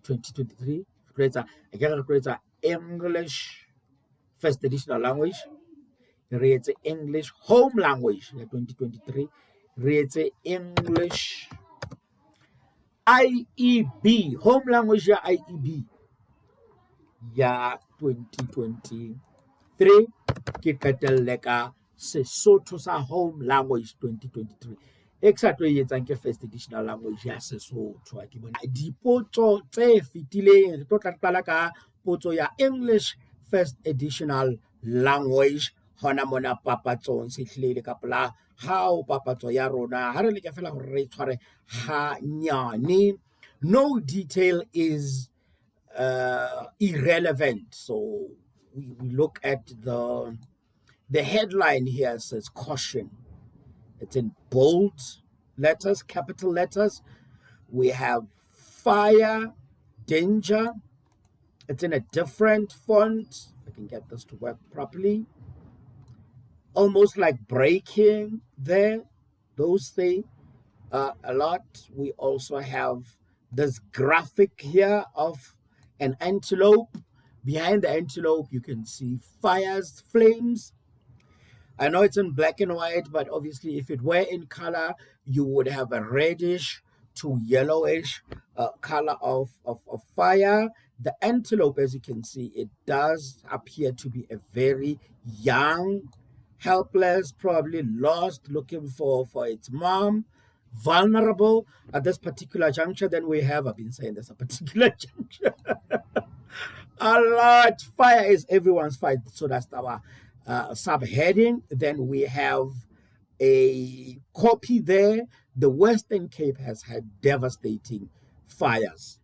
Speaker 1: 2023 creates English first editional language creates English home language 2023 creates English IEB home language ya IEB ya 2023 ke qetelle ka Sesotho sa home language 2023 exactly etsang ke first editional language ya Sesotho ke bona dipotso tse fitileng re tlo qala ka potso ya English first editional language hona mona papatsong se hlile ka pla how papatso ya rona ha re le ke fela hore re tshware ha nyane. No detail is irrelevant, so we look at the headline here says caution. It's in bold letters, capital letters. We have fire, danger. It's in a different font. If I can get this to work properly. Almost like breaking there. Those things a lot. We also have this graphic here of an antelope. Behind the antelope, you can see fires, flames. I know it's in black and white, but obviously if it were in color, you would have a reddish to yellowish color of fire. The antelope, as you can see, it does appear to be a very young, helpless, probably lost, looking for its mom, vulnerable at this particular juncture. Then we have, I've been saying there's a particular juncture. A lot. Fire is everyone's fight. So that's our subheading. Then we have a copy there. The Western Cape has had devastating fires.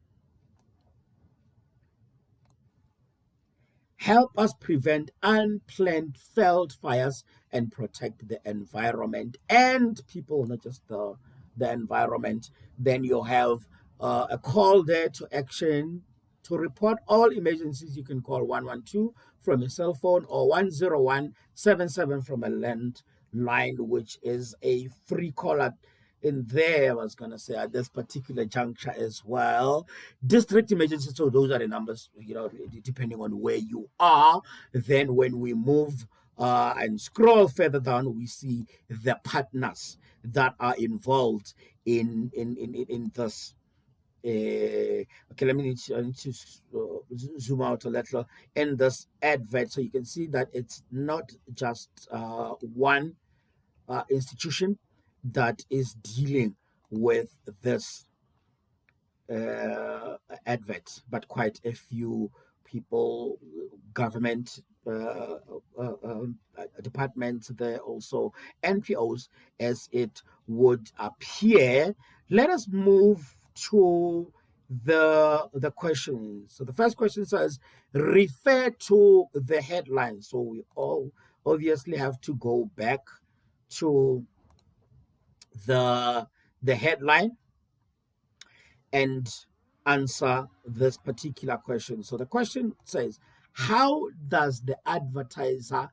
Speaker 1: Help us prevent unplanned felt fires and protect the environment and people, not just the environment. Then you have a call there to action. To report all emergencies, you can call 112 from a cell phone or 10177 from a landline, which is a free caller in there. I was going to say at this particular juncture as well. District emergencies, so those are the numbers, depending on where you are. Then when we move and scroll further down, we see the partners that are involved in this. Okay, let me I need to zoom out a little in this advert, so you can see that it's not just one institution that is dealing with this advert, but quite a few people, government departments, there also NPOs, as it would appear. Let us move to the question. So the first question says, refer to the headline. So we all obviously have to go back to the headline and answer this particular question. So the question says, how does the advertiser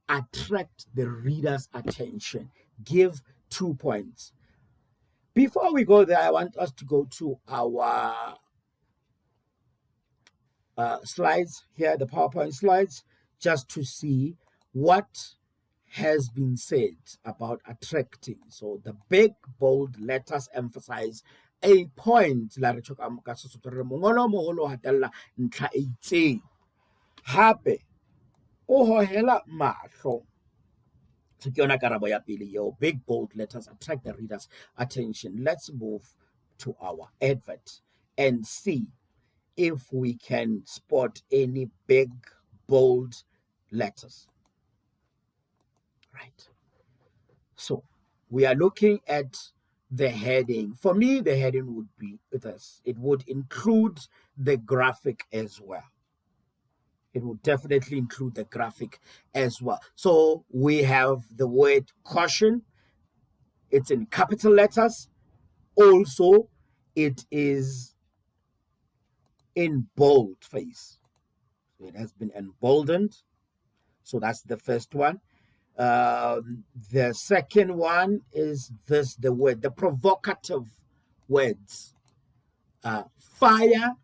Speaker 1: attract the reader's attention? Give 2 points. Before we go there, I want us to go to our slides here, the PowerPoint slides, just to see what has been said about attracting. So the big, bold letters emphasize a point. La re tjho ka Sesotho re Mongolo moholo hatella Ntla e itseng. Hape o hohela mahlo. So ke yona karabo ya pele eo. Big, bold letters attract the reader's attention. Let's move to our advert and see if we can spot any big, bold letters. Right. So we are looking at the heading. For me, the heading would be this. It would include the graphic as well. It would definitely include the graphic as well. So we have the word caution. It's in capital letters. Also, it is in boldface. It has been emboldened. So that's the first one. The second one is this, the word, the provocative words. Fire,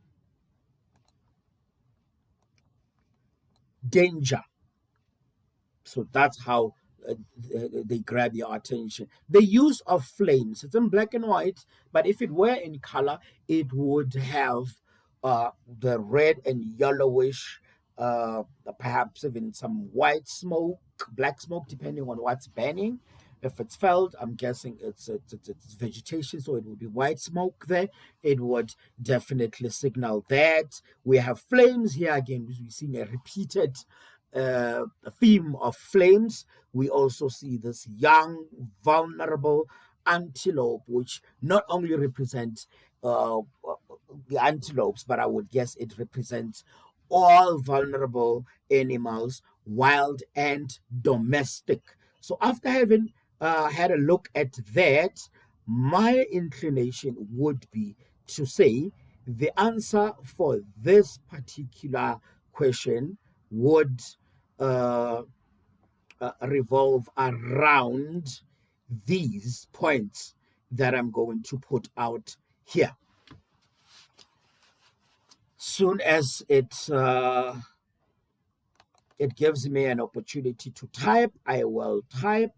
Speaker 1: danger. So that's how they grab your attention. The use of flames. It's in black and white, but if it were in color, it would have the red and yellowish, perhaps even some white smoke, black smoke, depending on what's burning. If it's felt, I'm guessing it's vegetation, so it would be white smoke there. It would definitely signal that. We have flames here again. We're seeing a repeated theme of flames. We also see this young, vulnerable antelope, which not only represents the antelopes, but I would guess it represents all vulnerable animals, wild and domestic. So after having had a look at that, my inclination would be to say the answer for this particular question would revolve around these points that I'm going to put out here. Soon as it gives me an opportunity to type, I will type.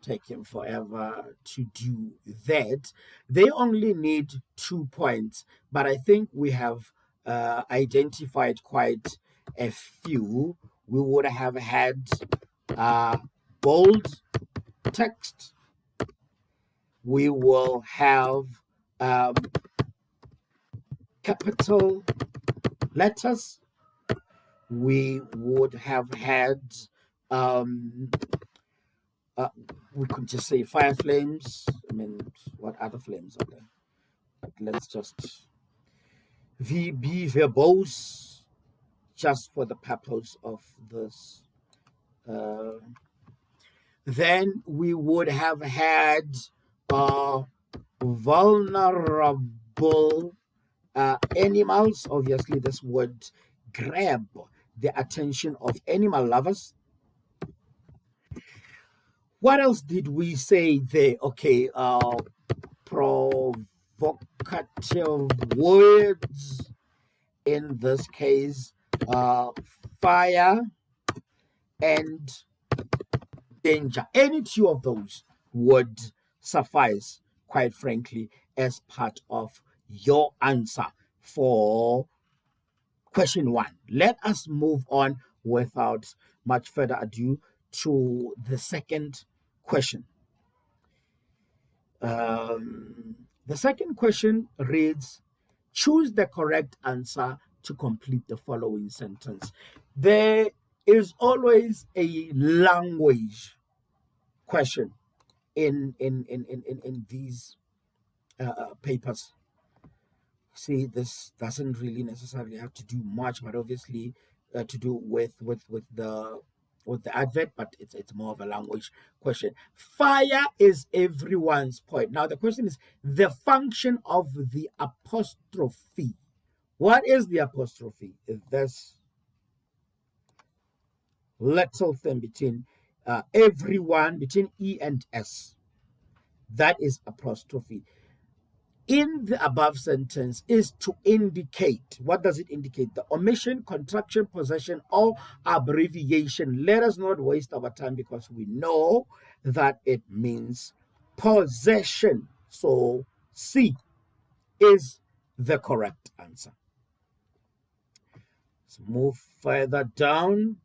Speaker 1: Taking forever to do that. They only need 2 points, but I think we have identified quite a few. We would have had bold text. We will have capital letters. We would have had we could just say fire flames. I mean, what other flames are there? But let's just be verbose, just for the purpose of this. Then we would have had vulnerable Animals, obviously this would grab the attention of animal lovers. What else did we say there? Okay, provocative words, in this case, fire and danger. Any two of those would suffice, quite frankly, as part of your answer for question 1. Let us move on without much further ado to the second question. The second question reads, choose the correct answer to complete the following sentence. There is always a language question in these papers. See, this doesn't really necessarily have to do much, but obviously to do with the advert, but it's more of a language question. Fire is everyone's point. Now the question is the function of the apostrophe. What is the apostrophe? Is this little thing between everyone, between E and S? That is apostrophe. In the above sentence is to indicate. What does it indicate? The omission, contraction, possession, or abbreviation. Let us not waste our time because we know that it means possession. So C is the correct answer. Let's move further down.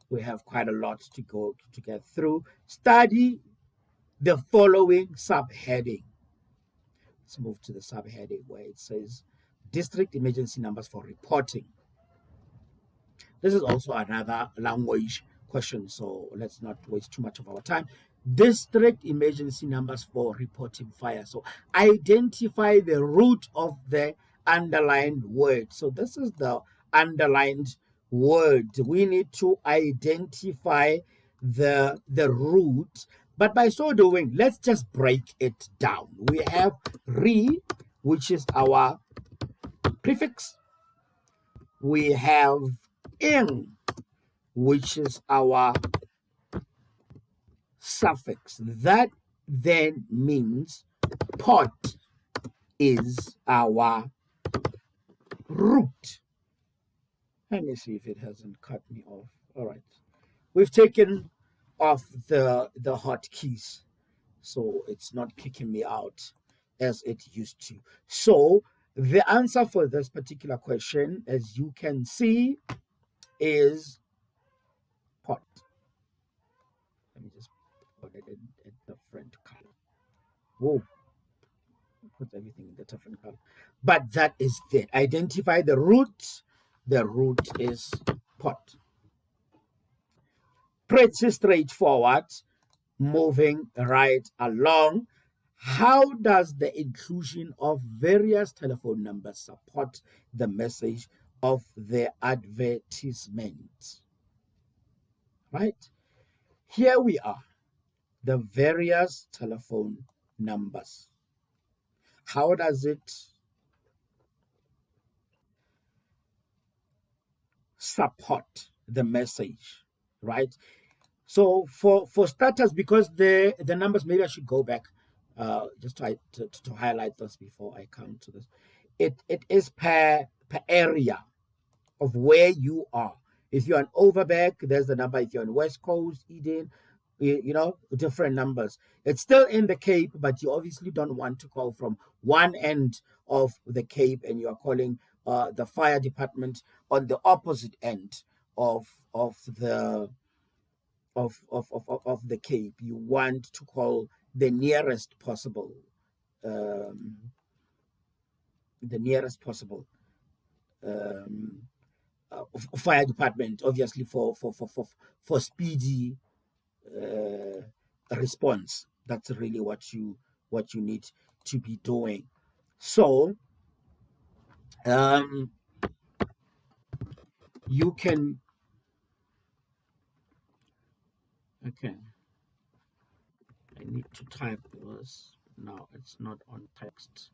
Speaker 1: We have quite a lot to get through. Study the following subheading. Let's move to the subheading where it says district emergency numbers for reporting. This is also another language question, so let's not waste too much of our time. District emergency numbers for reporting fire. So identify the root of the underlined word. So this is the underlined word. We need to identify the root. But by so doing, let's just break it down. We have re, which is our prefix. We have in, which is our suffix. That then means pot is our root. Let me see if it hasn't cut me off. All right. We've taken off the hotkeys, so it's not kicking me out as it used to. So the answer for this particular question, as you can see, is pot. Let me just put it in a different color. Whoa. Put everything in the different color. But that is it. Identify the root. The root is pot. Pretty straightforward. Moving right along. How does the inclusion of various telephone numbers support the message of the advertisement? Right? Here we are. The various telephone numbers. How does it support the message, right? So for starters, because the numbers, maybe I should go back just to highlight this before I come to this. It is per area of where you are. If you're on Overberg, there's the number. If you're on West Coast, Eden, different numbers. It's still in the Cape, but you obviously don't want to call from one end of the Cape and you're calling the fire department on the opposite end of the Cape. You want to call the nearest possible fire department, obviously for speedy response. That's really what you need to be doing. So you can I need to type this now. It's not on text.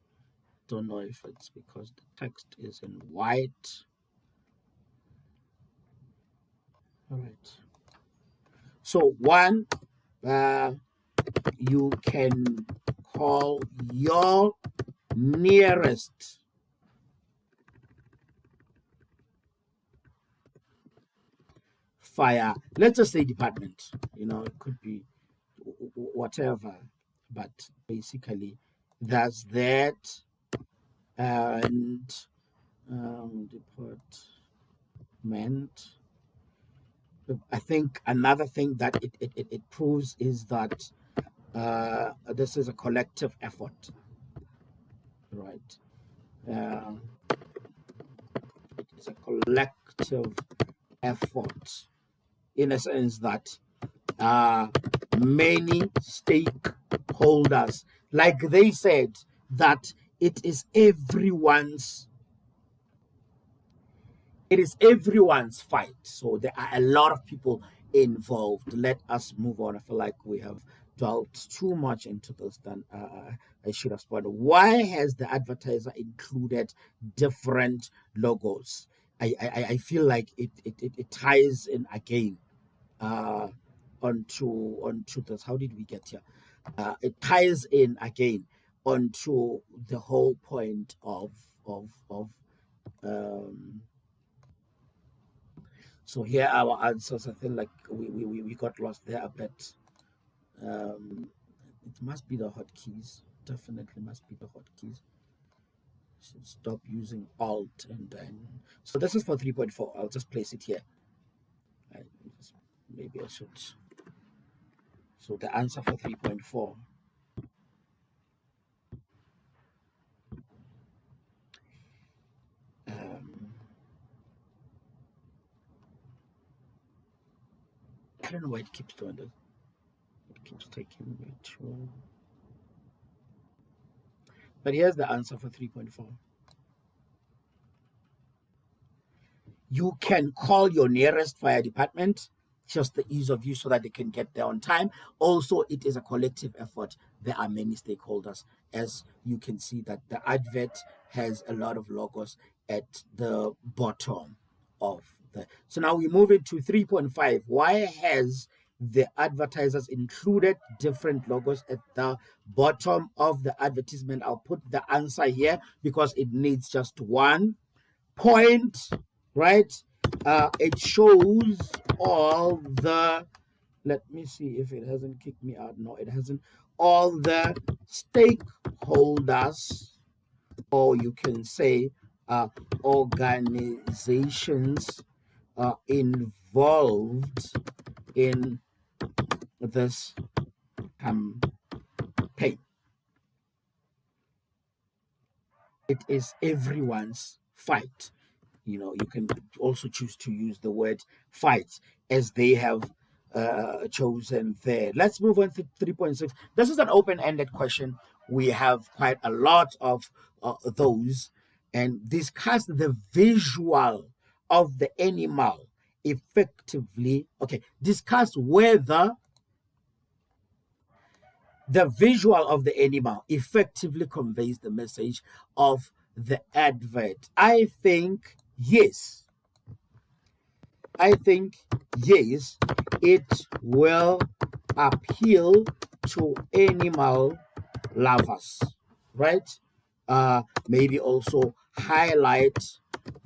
Speaker 1: don't know if it's because the text is in white. All right. So one, you can call your nearest fire, let's just say department, it could be whatever, but basically that's that. And department, I think another thing that it proves is that this is a collective effort, right? It is a collective effort in a sense that many stakeholders, like they said, that it is everyone's fight. So there are a lot of people involved. Let us move on. I feel like we have dwelt too much into this than I should have spotted. Why has the advertiser included different logos? I feel like it ties in again onto this. How did we get here? It ties in again onto the whole point of so here our answers. I feel like we got lost there a bit. It must be the hotkeys. Definitely must be the hotkeys. Should stop using Alt and then. So this is for 3.4. I'll just place it here. Maybe I should. So the answer for 3.4. I don't know why it keeps doing this. It keeps taking me to. But here's the answer for 3.4. You can call your nearest fire department, just the ease of use so that they can get there on time. Also, it is a collective effort. There are many stakeholders. As you can see that the advert has a lot of logos at the bottom of the. So now we move into 3.5. Why has the advertisers included different logos at the bottom of the advertisement? I'll put the answer here because it needs just one point, right? It shows all the, let me see if it hasn't kicked me out. No, it hasn't. All the stakeholders, or you can say organizations involved in this campaign. It is everyone's fight. You can also choose to use the word fight as they have chosen there. Let's move on to 3.6. This is an open-ended question. We have quite a lot of those, and discuss the visual of the animal effectively. Okay, discuss whether the visual of the animal effectively conveys the message of the advert. I think yes. It will appeal to animal lovers, right? Maybe also highlight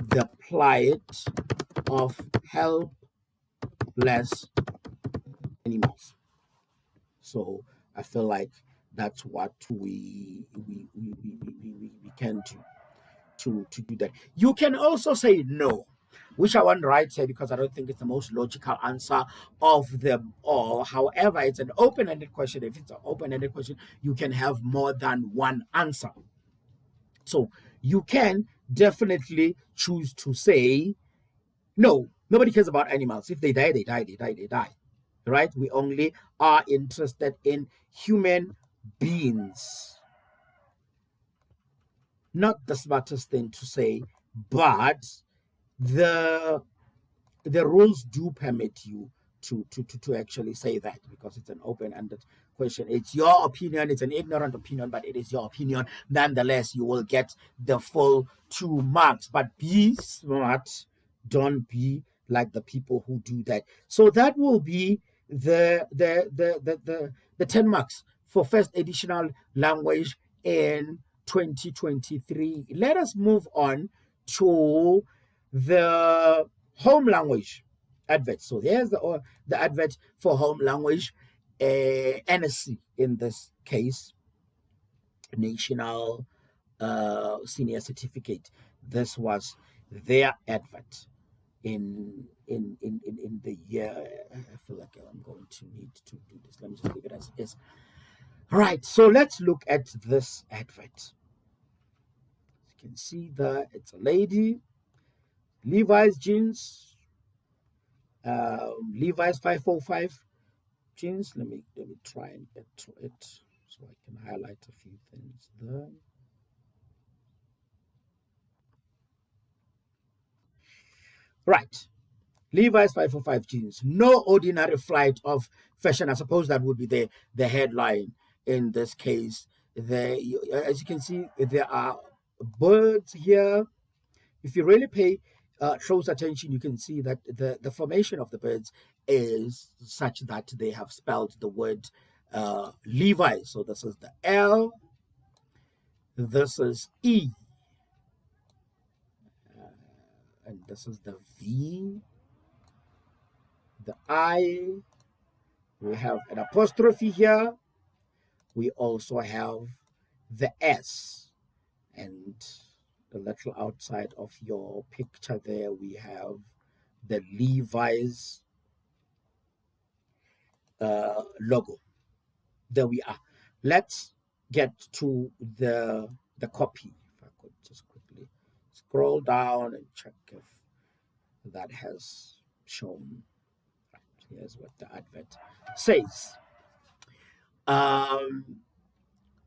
Speaker 1: the plight of helpless animals. So I feel like that's what we can do to do that. You can also say no, which I won't write here because I don't think it's the most logical answer of them all. However, it's an open-ended question. If it's an open-ended question, you can have more than one answer. So you can definitely choose to say, no, nobody cares about animals. If they die, they die, they die, they die. Right? We only are interested in human beings. Not the smartest thing to say, but the rules do permit you to actually say that, because it's an open-ended question. It's your opinion. It's an ignorant opinion, but it is your opinion. Nonetheless, you will get the full 2 marks. But be smart. Don't be like the people who do that. So that will be the 10 marks for first additional language in 2023. Let us move on to the home language advert. So there's the advert for home language, NSC in this case, National Senior Certificate. This was their advert in the year. I feel like I'm going to need to do this. Let me just leave it as is. All right, so let's look at this advert. You can see that it's a lady, Levi's jeans, Levi's 505 jeans. Let me try and get to it so I can highlight a few things there. Right, Levi's 505 jeans. No ordinary flight of fashion. I suppose that would be the headline in this case. As you can see, there are birds here. If you really pay close attention, you can see that the formation of the birds is such that they have spelled the word Levi. So this is the L, this is E, and this is the V, the I. We have an apostrophe here. We also have the S, and the little outside of your picture there, we have the Levi's logo. There we are. Let's get to the copy. If I could just quickly scroll down and check if that has shown. Right, here's what the advert says.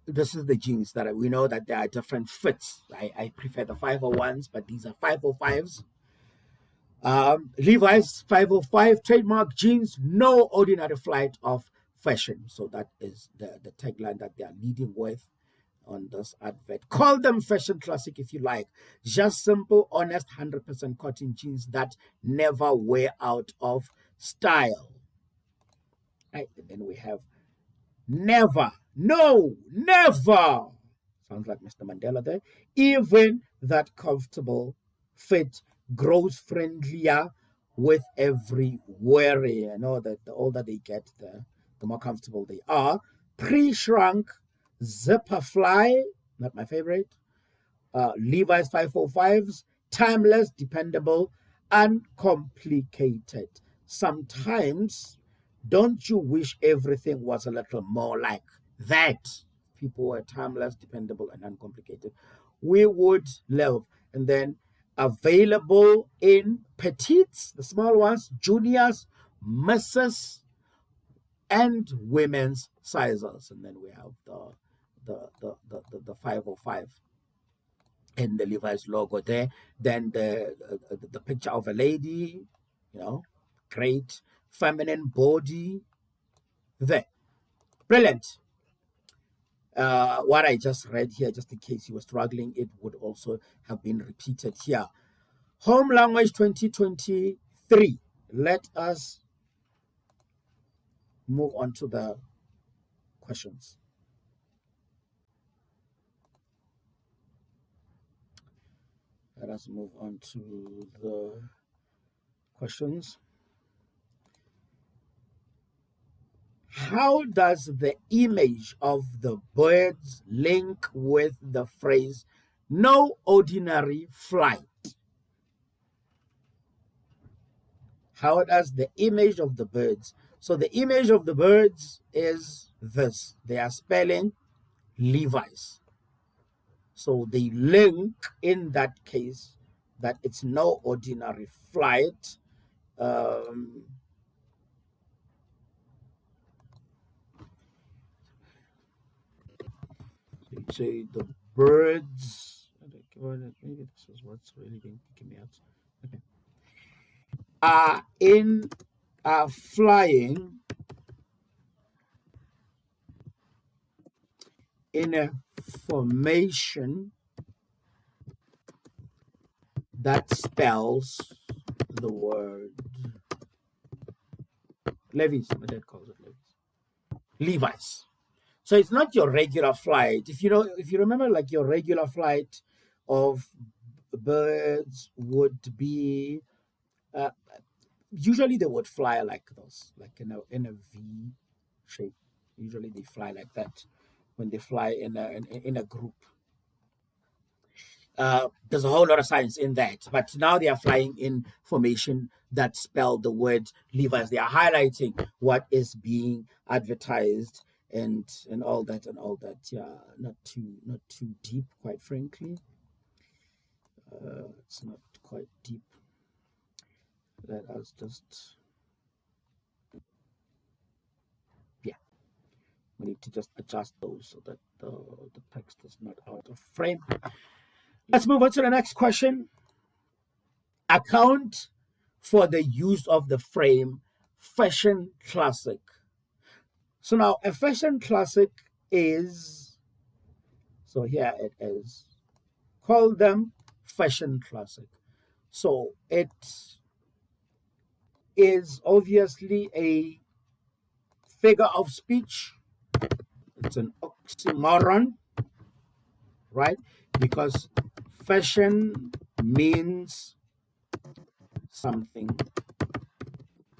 Speaker 1: This is the jeans that we know that there are different fits. I prefer the 501s, but these are 505s. Levi's 505 trademark jeans, no ordinary flight of fashion. So that is the tagline that they are leading with on this advert. Call them fashion classic if you like. Just simple, honest, 100% cotton jeans that never wear out of style. Right, and then we have never, no, never. Sounds like Mr. Mandela there. Even that comfortable fit grows friendlier with every wearing. I know that the older they get, the more comfortable they are. Pre-shrunk, zipper fly, not my favorite. Levi's 505s, timeless, dependable, uncomplicated. Sometimes, don't you wish everything was a little more like that? People were timeless, dependable, and uncomplicated. We would love. And then available in petites, the small ones, juniors, misses, and women's sizes. And then we have the 505 and the Levi's logo there. Then the picture of a lady, great feminine body there. Brilliant. What I just read here, just in case you were struggling, it would also have been repeated here. Home language 2023. Let us move on to the questions. Let us move on to the questions. How does the image of the birds link with the phrase, no ordinary flight? How does the image of the birds? So the image of the birds is this. They are spelling Levi's. So they link in that case that it's no ordinary flight. Say the birds. Maybe this is what's really been picking me out. Okay. are flying in a formation that spells the word Levi's. My dad calls it Levi's. So it's not your regular flight. If you remember, like your regular flight of birds would be usually they would fly like this, like in a V shape. Usually they fly like that when they fly in a group. There's a whole lot of science in that, but now they are flying in formation that spell the word Levi's. They are highlighting what is being advertised and all that. Yeah, not too deep, quite frankly. It's not quite deep. Let us just we need to just adjust those so that the text is not out of frame. Let's move on to the next question. Account for the use of the frame fashion classic. So now a fashion classic is, so here it is, call them fashion classic. So it is obviously a figure of speech. It's an oxymoron, right? Because fashion means something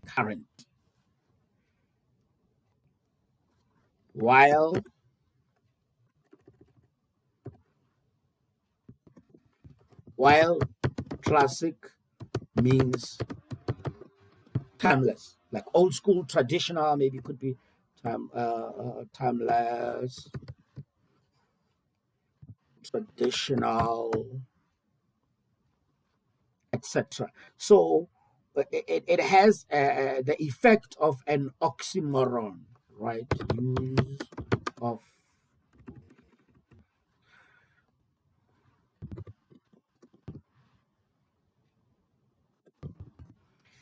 Speaker 1: current, while classic means timeless, like old school, traditional, maybe could be timeless, traditional, etc. So it has the effect of an oxymoron, right? Use of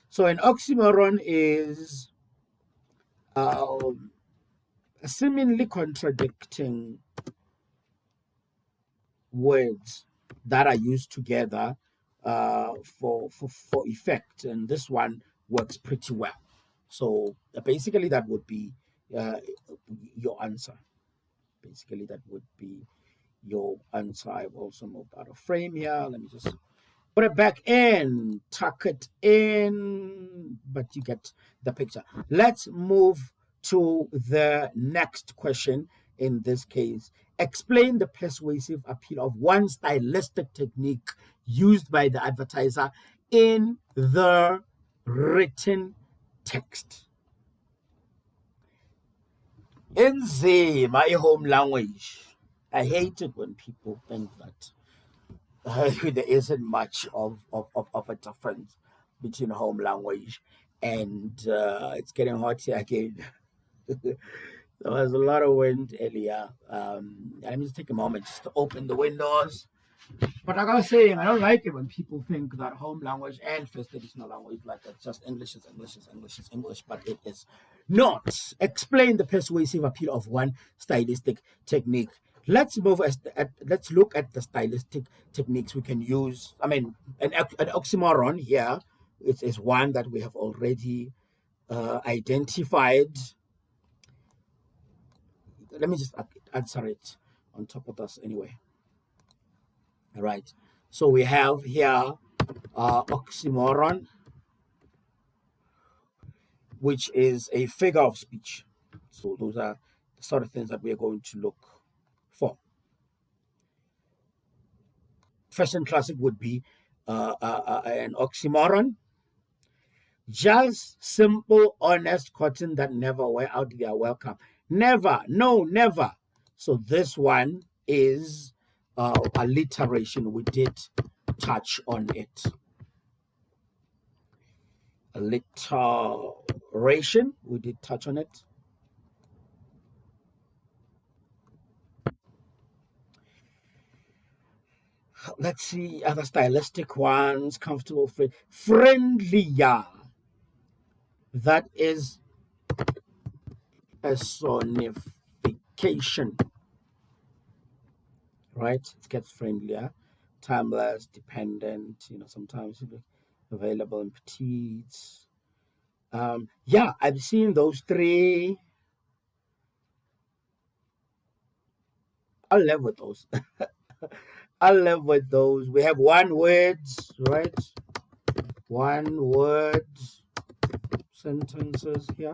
Speaker 1: so an oxymoron is seemingly contradicting words that are used together for effect, and this one works pretty well. So basically, that would be your answer. Basically, that would be your answer. I've also moved out of frame here. Let me just put it back in, tuck it in, but you get the picture. Let's move to the next question. In this case, explain the persuasive appeal of one stylistic technique used by the advertiser in the written text. In my home language, I hate it when people think that there isn't much of a difference between home language and it's getting hot here again. There was a lot of wind earlier. Let me just take a moment just to open the windows. But like I was saying, I don't like it when people think that home language and first additional language, like it's just English is English is English is English, but it is not. Explain the persuasive appeal of one stylistic technique. Let's let's look at the stylistic techniques we can use. I mean, an oxymoron here is one that we have already identified. Let me just answer it on top of this anyway. All right. So we have here oxymoron, which is a figure of speech. So those are the sort of things that we are going to look for. Fashion classic would be an oxymoron. Just simple, honest cotton that never wear out their welcome. Never, no, never. So this one is alliteration. We did touch on it. Alliteration, we did touch on it. Let's see other stylistic ones. Comfortable, friendlier. that is personification, right? It gets friendlier, timeless, dependent, sometimes available in petites. Yeah, I've seen those three. I'll live with those. I'll live with those. We have one words, right? One word sentences here,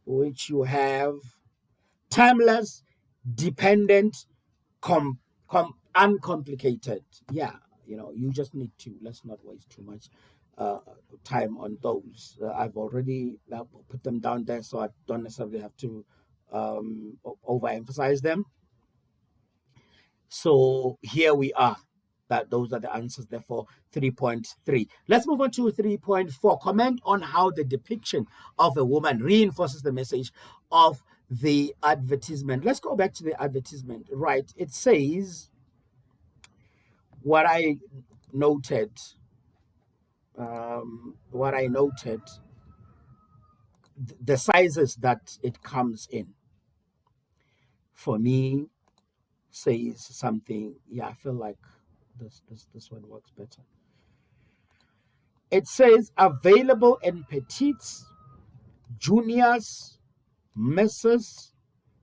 Speaker 1: which you have timeless, dependent, uncomplicated. Yeah, you just need to. Let's not waste too much time on those. I've already put them down there, so I don't necessarily have to overemphasize them. So here we are. Those are the answers there for 3.3. Let's move on to 3.4. Comment on how the depiction of a woman reinforces the message of the advertisement. Let's go back to the advertisement. Right. It says what I noted. The sizes that it comes in, for me, says something. Yeah, I feel like this one works better. It says available in petites, juniors, misses,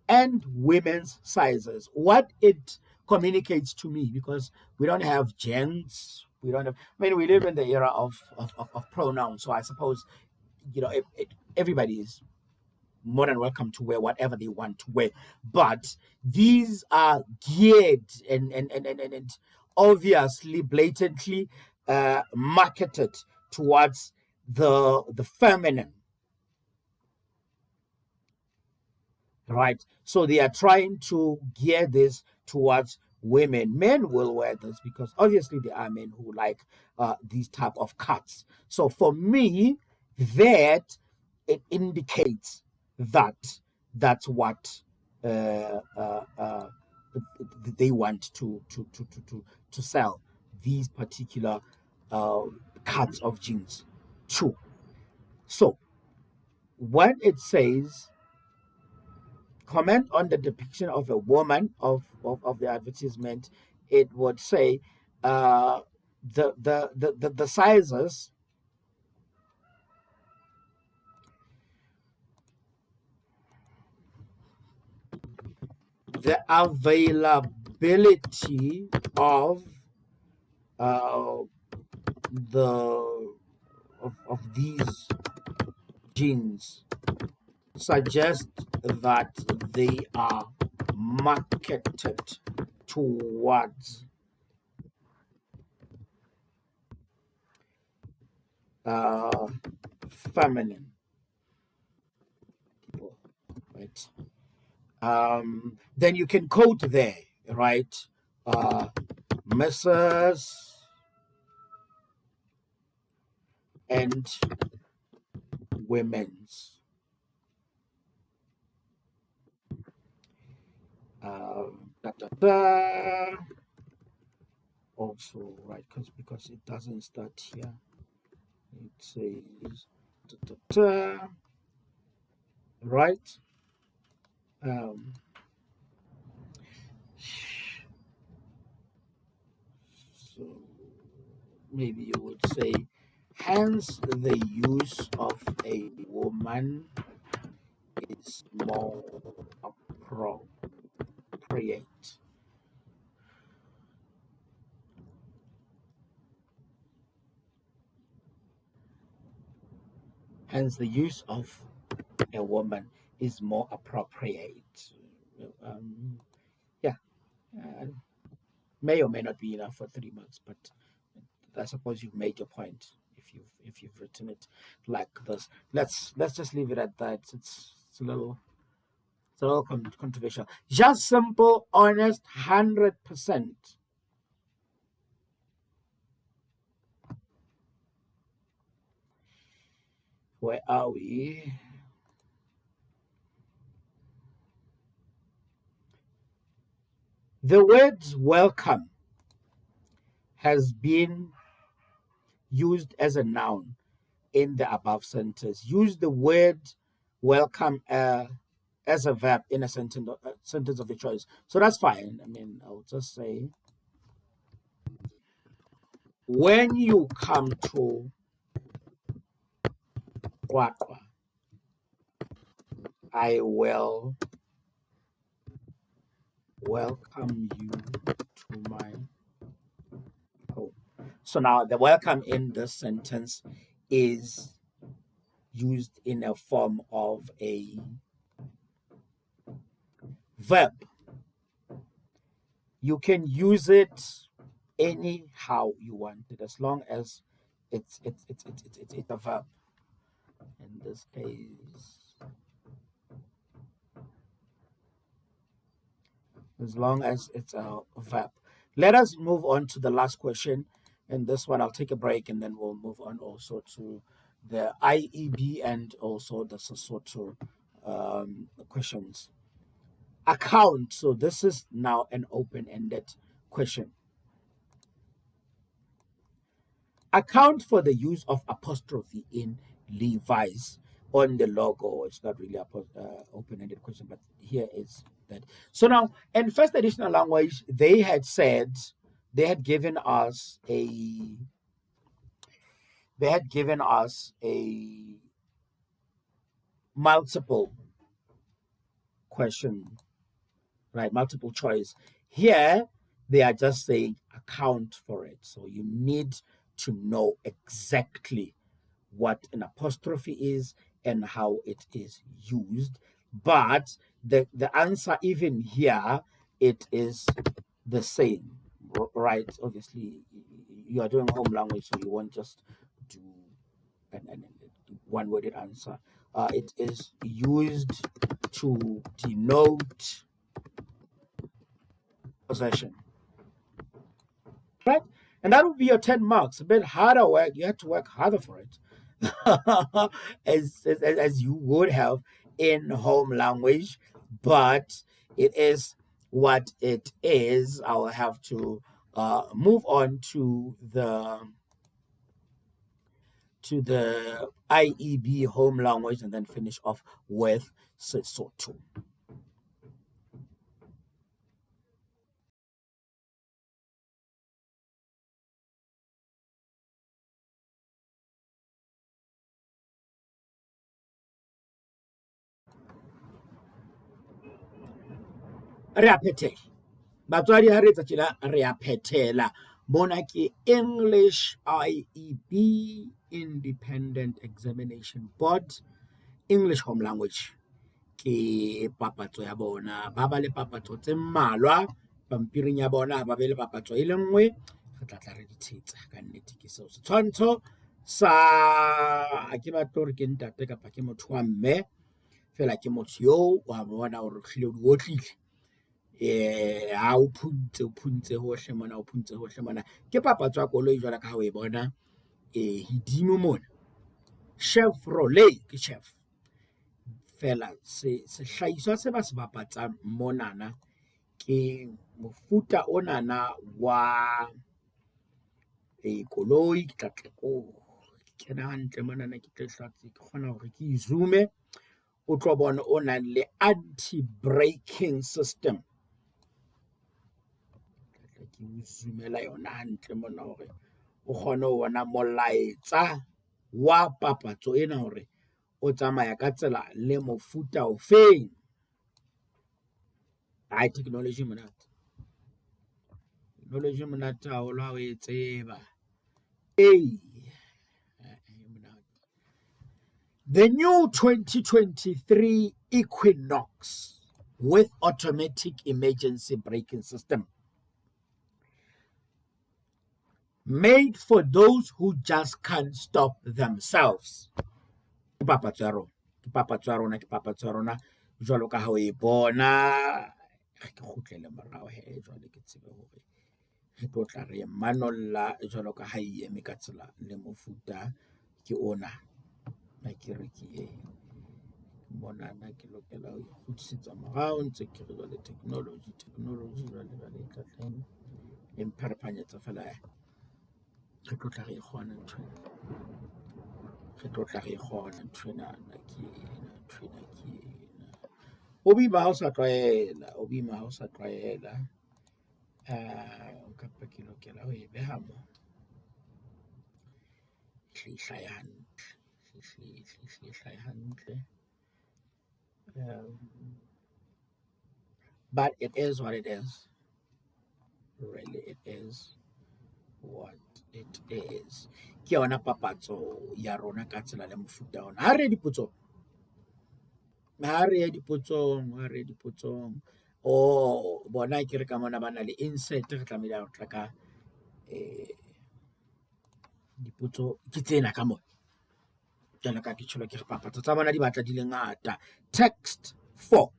Speaker 1: and women's sizes. What it communicates to me, because we don't have gents, we live in the era of pronouns, so I suppose everybody is more than welcome to wear whatever they want to wear, but these are geared and obviously blatantly marketed towards the feminine, right? So they are trying to gear this towards women. Men will wear this because obviously there are men who like these type of cuts. So for me, that it indicates that's what they want to sell these particular cuts of jeans to. So when it says comment on the depiction of a woman of the advertisement, it would say the sizes the availability of these genes suggest that they are marketed towards feminine people, right? Then you can quote there, right? Mrs. and women's. Da, da, da. Also, right, because it doesn't start here. It says, da, da, da. Right? So maybe you would say, hence the use of a woman is more appropriate. Hence the use of a woman is more appropriate. Yeah, may or may not be enough for 3 months, but I suppose you've made your point if you've written it like this. Let's just leave it at that. It's a little controversial. Just simple, honest, 100%. Where are we? The word welcome has been used as a noun in the above sentence. Use the word welcome as a verb in a sentence of your choice. So that's fine. I mean, I'll just say, when you come to Kwakwa, I will welcome you to my home. So now the welcome in this sentence is used in a form of a verb. You can use it anyhow you want it, as long as it's a verb. In this case, as long as it's a verb. Let us move on to the last question. And this one, I'll take a break and then we'll move on also to the IEB and also the Sesotho questions. Account. So this is now an open-ended question. Account for the use of apostrophe in Levi's on the logo. It's not really open-ended question, but here is that. So now, in first additional language, they had given us a multiple question, right? Multiple choice. Here, they are just saying account for it. So you need to know exactly what an apostrophe is and how it is used. But the answer, even here, it is the same, right? Obviously, you are doing home language, so you won't just do an one-worded answer. It is used to denote possession, right? And that would be your 10 marks. A bit harder work. You have to work harder for it. as you would have in home language, but it is what it is. I'll have to move on to the IEB home language and then finish off with Sesotho. Re a phethela batswadi ha re etsa tjena re a phethela mona ke English IEB Independent Examination Board English Home Language ke papatso ya bona ba ba le papatso tse mmalwa pampiring ya bona ba be le papatso e le nngwe re tla re dithetsa ka nnete ke seo setshwantsho sa a ke batla hore ke ntate kapa ke motho wa mme fela ke motho yo wa bona hore hlile o otlile ha o phuntse hohle mona ke papatso ya koloi jwala ka ha o e bona hedimo mona Chevrolet ke chef fela sehlahiswa se ba se bapatsang monana ke mofuta onana wa koloi ke tla kena hantle monana ke tla hlatse ke kgona hore ke zoome o tlo bona o nang le anti-braking system ke o zoomela yona hantle mona hore o kgone ho bona molaetsa wa papatso ena hore o tsamaya ka tsela le mofuta o feng. Hai technology monate haholo ha o e tseba. The new 2023 Equinox with automatic emergency braking system made for those who just can't stop themselves. Ke papatso ya rona jwalo ka ha o e bona ke kgutlele morao he jwale ke tsebe hore re tlo tla re Manollo jwalo ka ha e eme ka tsela le mofuta ke ona ba ke re ke bona na ke lokela ho kgutlisetsa morao ntse ke re le technology jwale ba le tlatleng emphapanyetsa fela re tlo tla re kgona ntho re tlotla re kgona nthwenana ke ena nthwena ke ena o boima ha o sa tlwaela kapa ke lokela ho e beha mo hle hlahe hantle but it is what it is. Really, it is what it is. Ke yona papatso ya rona ka tsela le mofuta ona. Ha re dipotsong o bona ke re ka mona ba na le insert re tlamehile ho tla ka dipotso ke tsena ka mona jalo ka ke tsholo ke re papatso tsa bona di batla di le ngata. Text 4.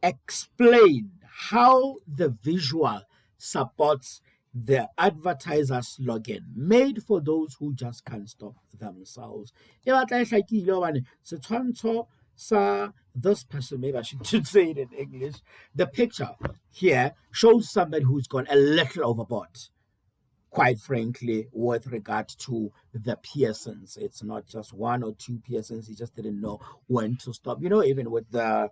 Speaker 1: Explain how the visual supports the advertiser slogan made for those who just can't stop themselves. E batla e hlakile hobane setshwantsho sa this person, maybe I should say it in English. The picture here shows somebody who's gone a little overboard, quite frankly, with regard to the piercings. It's not just one or two piercings. He just didn't know when to stop. You know, even with the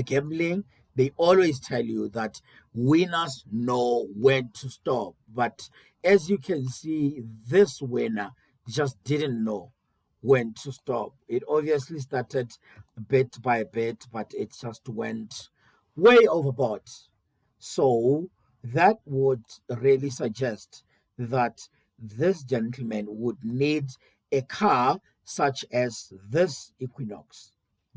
Speaker 1: gambling, they always tell you that winners know when to stop. But as you can see, this winner just didn't know when to stop. It obviously started bit by bit, but it just went way overboard. So that would really suggest that this gentleman would need a car such as this Equinox,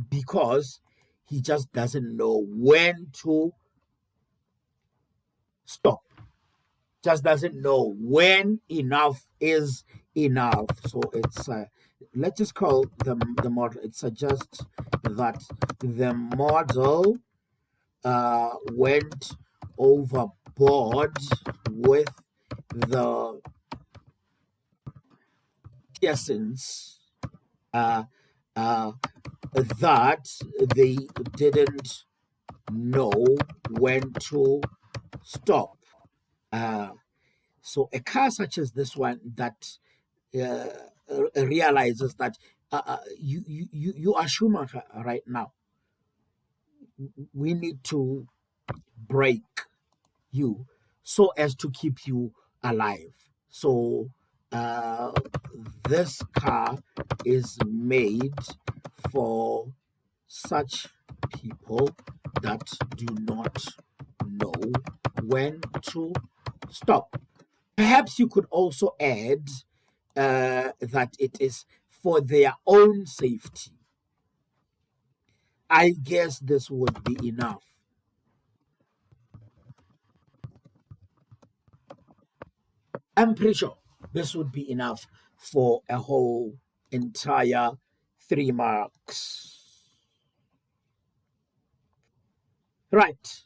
Speaker 1: because he just doesn't know when to stop, just doesn't know when enough is enough. So it's let's just call the model. It suggests that the model went overboard with the essence that they didn't know when to stop. So a car such as this one that realizes that you are Schumacher right now. We need to break you so as to keep you alive. So this car is made for such people that do not know when to stop. Perhaps you could also add that it is for their own safety. I guess this would be enough. I'm pretty sure this would be enough for a whole entire 3 marks. Right.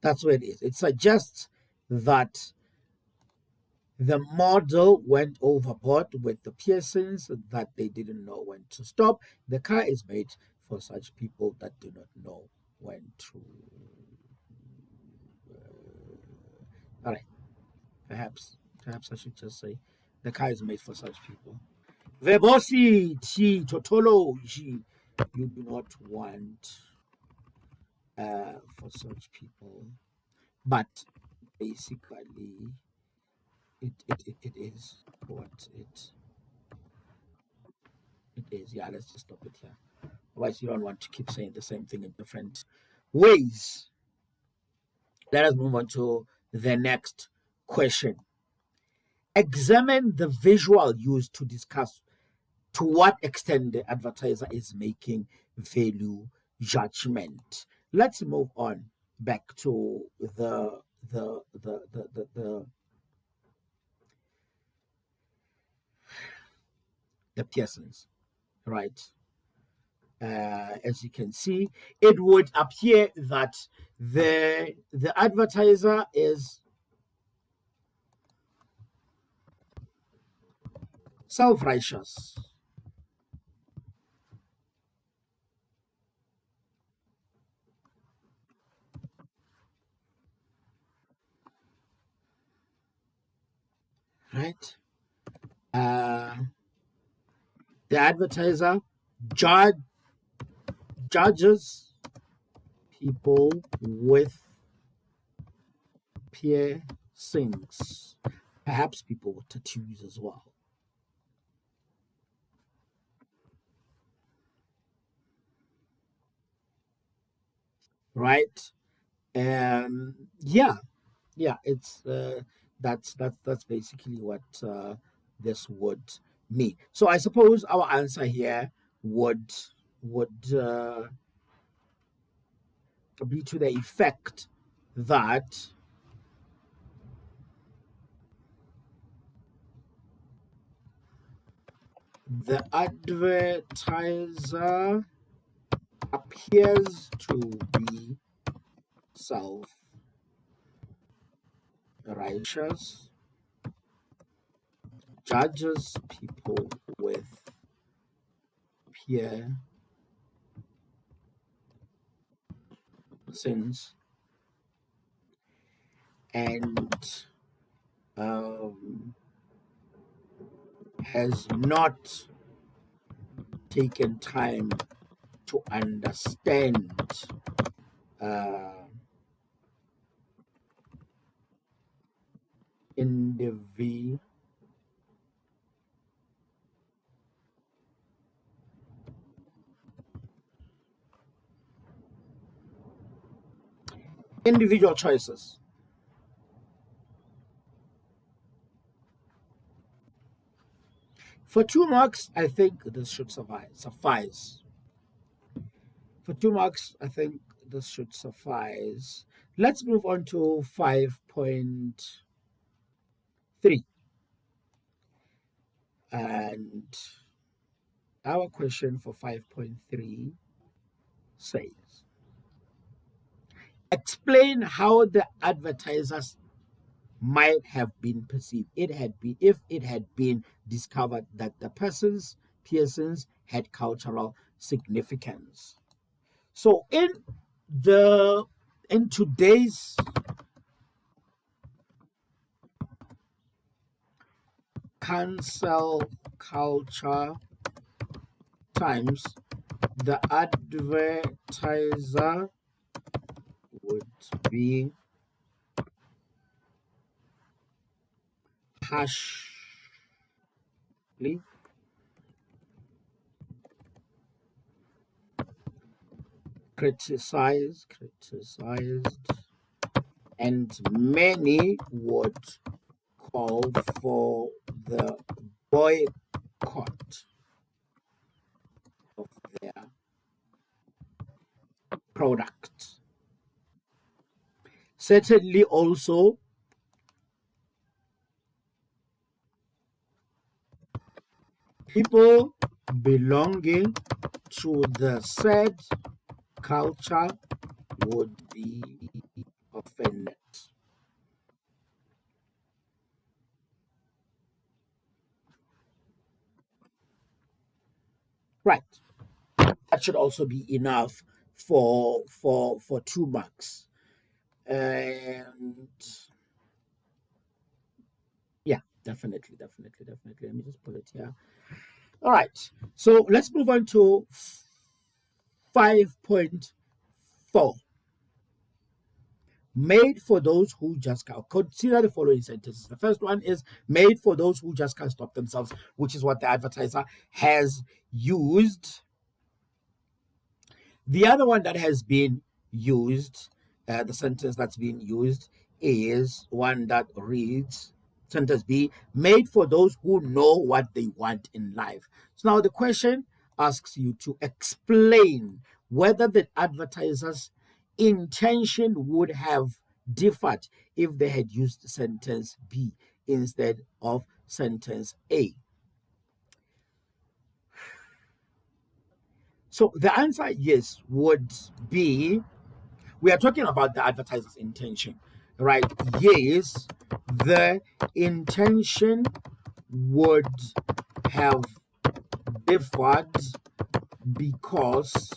Speaker 1: That's what it is. It suggests that the model went overboard with the piercings that they didn't know when to stop. The car is made for such people that do not know when to. All right. Perhaps I should just say the car is made for such people. Verbosity, tautology, you do not want for such people. But basically, it is what it is. Yeah, let's just stop it here. Otherwise, you don't want to keep saying the same thing in different ways. Let us move on to the next question. Examine the visual used to discuss to what extent the advertiser is making value judgment. Let's move on back to the piercings, right? As you can see, it would appear that the advertiser is self-righteous. right? The advertiser judges people with piercings, perhaps people with tattoos as well. Right? Yeah, it's that's basically what this would mean. So I suppose our answer here would be to the effect that the advertiser appears to be self-righteous, judges people with piercings, and has not taken time to understand individual choices. For 2 marks, I think this should suffice. For 2 marks, I think this should suffice. Let's move on to 5.3. And our question for 5.3 says, explain how the advertisers might have been perceived. If it had been discovered that the person's piercings had cultural significance. So in today's cancel culture times, the advertiser would be harshly criticized, and many would call for the boycott of their product. Certainly also people belonging to the said culture would be offended. Right. That should also be enough for 2 marks. And yeah, definitely. Let me just pull it here. All right. So let's move on to 5.4. Made for those who just can't. Consider the following sentences. The first one is made for those who just can't stop themselves, which is what the advertiser has used. The other one that has been used, the sentence that's been used, is one that reads, sentence B, made for those who know what they want in life. So now the question asks you to explain whether the advertiser's intention would have differed if they had used sentence B instead of sentence A. So the answer, yes, would be, we are talking about the advertiser's intention, right? Yes, the intention would have differed because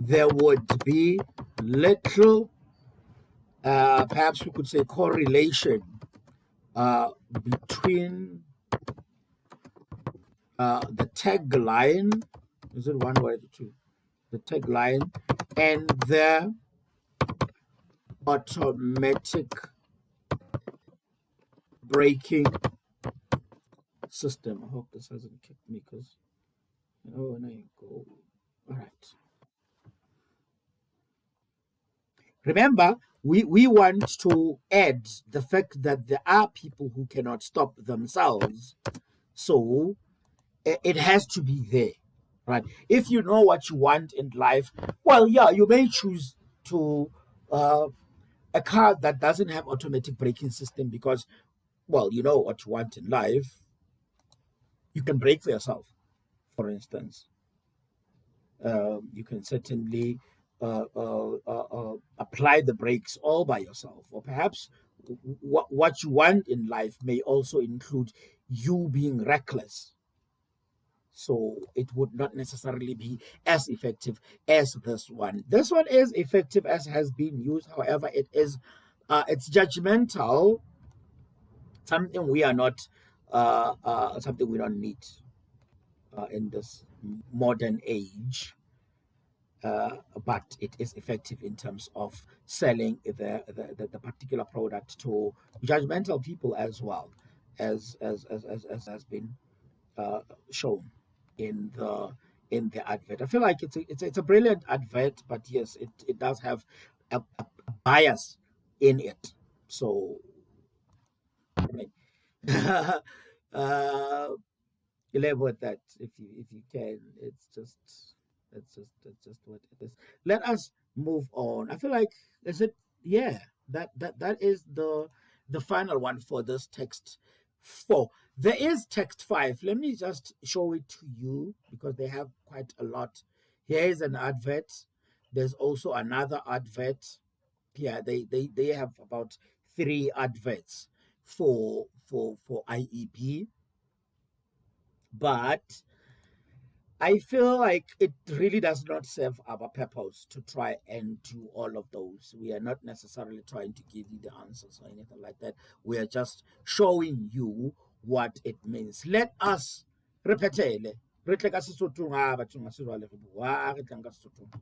Speaker 1: there would be little, perhaps we could say, correlation between the tagline, is it one word or two? The tagline and the automatic braking system. I hope this hasn't kicked me because, oh, and I go. All right. Remember, we want to add the fact that there are people who cannot stop themselves. So it has to be there, right? If you know what you want in life, well, yeah, you may choose to a car that doesn't have automatic braking system because, well, you know what you want in life. You can brake for yourself, for instance. You can certainly apply the brakes all by yourself, or perhaps what you want in life may also include you being reckless. So it would not necessarily be as effective as this one. This one is effective as has been used. However, it's judgmental, something we are not, something we don't need in this modern age. But it is effective in terms of selling the particular product to judgmental people as well, as has been shown in the advert. I feel like it's a brilliant advert, but yes, it does have a bias in it. So live with that if you can. It's just what it is. Let us move on. I feel like that is the final one for this text 4. There is text 5. Let me just show it to you because they have quite a lot. Here is an advert. There's also another advert. Yeah, they have about 3 adverts for IEP. But I feel like it really does not serve our purpose to try and do all of those. We are not necessarily trying to give you the answers or anything like that. We are just showing you what it means. Let us repetele. Re tle ka Sesothong ha batho ba se jwale re bua, re tlang ka Sesothong.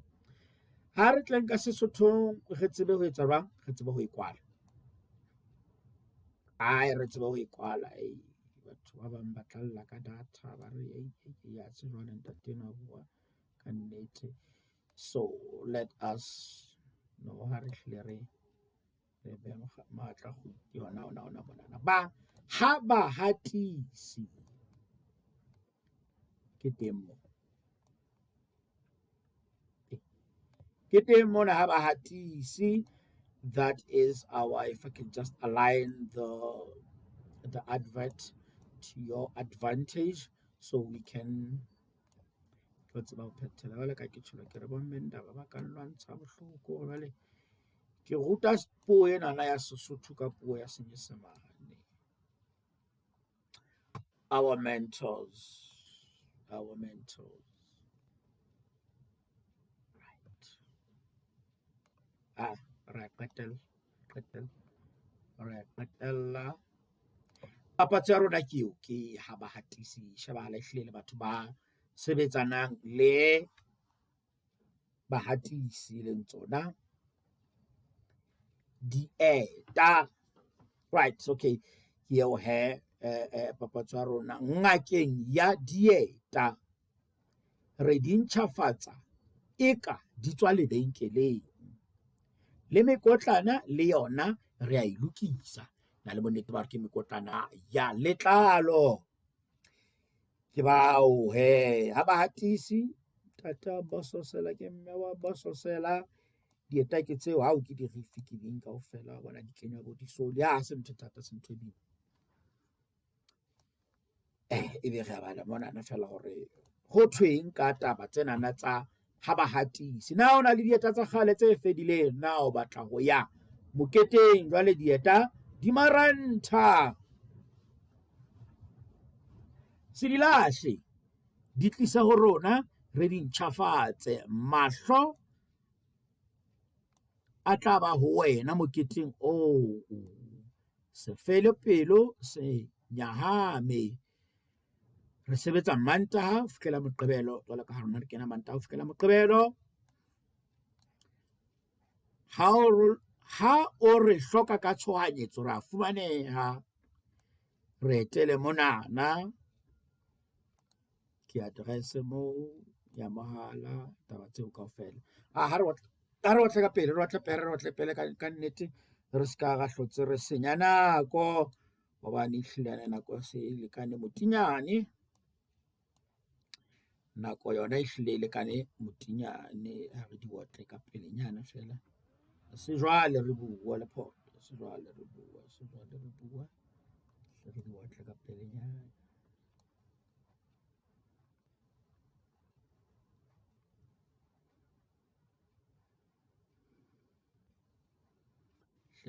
Speaker 1: Ha re tlang ka Sesothong re tsebe ho etsa jwang? Re tsebe ho ikwala. Ai re tsebe ho ikwala. Batho ba bang ba tlalla ka data ba re ya se jwale ntate na bua ka nnete. So let us no ha re hle re be matla go yona ona bonana ba ha ba hatisi ke temo na ha ba hatisi. That is our, if I can just align the advert to your advantage so we can what's about phethela wala ka ke tsholo ke re bommenda ba ka lwantsha bohloko jale ke ruta puo ena ya Sesotho ka puo ya Senyesemane. Our mentors right. Right, qetella papatso ya rona ke ha ba hatisi shebahala ehlile batho ba sebetsanang le bahatisi le tsona dieta. Right, okay, ke o he papatso ya rona ngakeng ya dieta re di ntjhafatsa eka di tswa lebenkeleng le mekotlana le yona re a ilukisa na le bonnete ba re ke mekotlana ya letlalo ke bao he ha ba hatisi tata bososela ke mme wa bososela dieta ke tseo ha o ke di rifi ke ding kaofela bona di kenya bo disoli ya se ntho tata se ntho di e be re a bala mona na fela hore ho thweng ka taba tsena na tsa ha ba hatisi na ona le dieta tsa kgale tse fedileng na o batla ho ya moketeng jwale dieta di maranta se dilahle di tlisa ho rona re di ntjhafatse mahlo a tla ba ho wena moketeng oo. Se fele pelo se nyahame. Re sebetsa Mantaha ho fihlela Moqebelo, jwalo ka ha rona re kena Mantaha ho fihlela Moqebelo. Ha o re hloka ka tshohanyetso, ra fumaneha. Re etele monana ke address moo ya mohala, taba tseo kaofela. Ha re otle ka pele, re otle pele ka nnete, re ska ga hlotse re senya nako hobane ehlile nako se e lekane motinyane. Nako yona ehlile e lekane motinyane, ha re di otle ka pelenyana fela. Se jwale re bua le photo, se jwale re bua, re di otle ka pelenyana.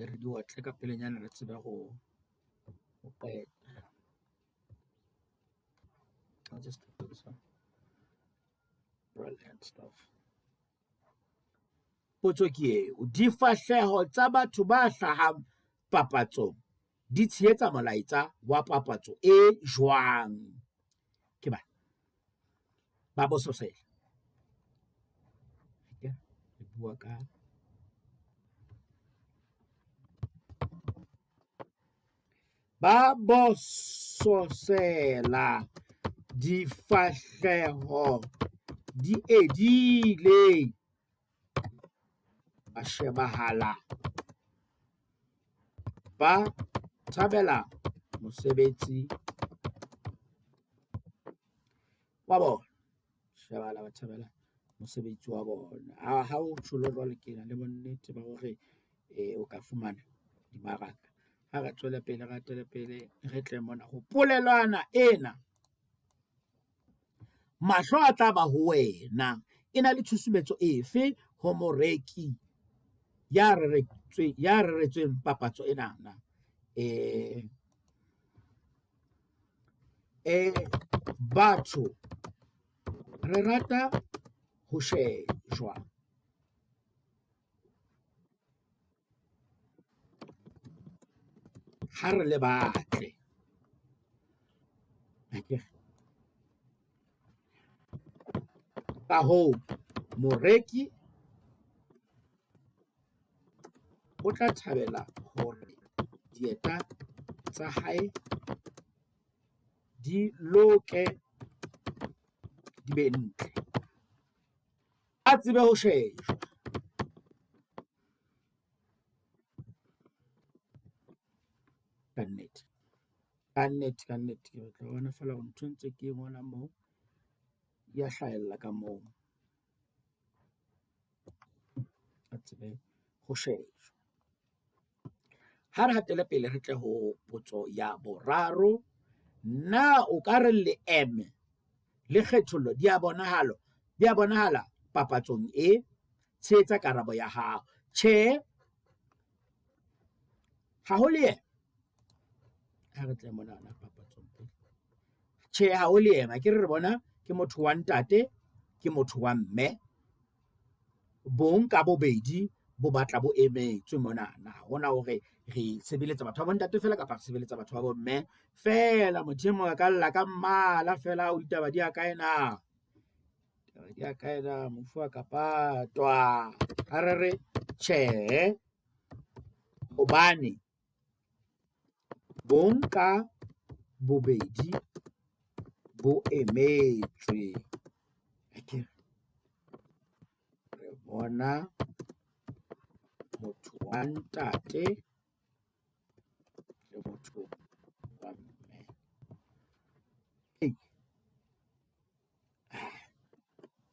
Speaker 1: Re di otle ka pelenyana, re tsebe go qeta. I'll just do this one. Brilliant stuff. Potso ke eo, difahleho tsa batho ba hlahang papatsong di tshehetsa molaetsa wa papatso e jwang? Ke bana ba bososela. Re bua ka ba bososela, difahleho di edile, ba shebahala, ba thabela mosebetsi wa bona. Shebahala, ba thabela mosebetsi wa bona. Ha o tsholo jwale ke na le bonnete ba hore o ka fumana dimaraka. Ha re tswele pele, re atele pele, re tle mona ho polelwana ena. Mahlo a tla ba ho wena. E na le tshusumetso efe ho moreki ya reretsweng papatso enana? Batho re rata ho shejwa. Ha re le batle. Ka hoo, moreki o tla thabela hore dieta tsa hae di loke, di be ntle. A tsebe ho shejwa. Ka nnete ke batla ho bona fela hore ntho ntse ke ngona moo ya hlahella ka moo. A tsebe ho shejwa. Ha re hatele pele re tle ho potso ya boraro. Na o ka re leeme le kgethollo di a bonahala papatsong e? Tshehetsa karabo ya hao. Tjhe, ha ho leeme. Ha re tle monana papatsong pele. Tjhe, ha ho leeme. Ke re bona ke motho wa ntate, ke motho wa mme. Bong ka bobedi bo batla bo emetswe monana. Hona hore re sebeletsa batho ba bo ntate fela kapa re sebeletsa batho ba bo mme fela. Motho e mong a ka lla ka mmala fela o ditaba di a kae na? Ditaba di a kae na? Mofu a ka patwa. Ha re re tjhe, hobane bong ka bobedi bo emetswe. Re bona motho wa ntate le motho wa mme.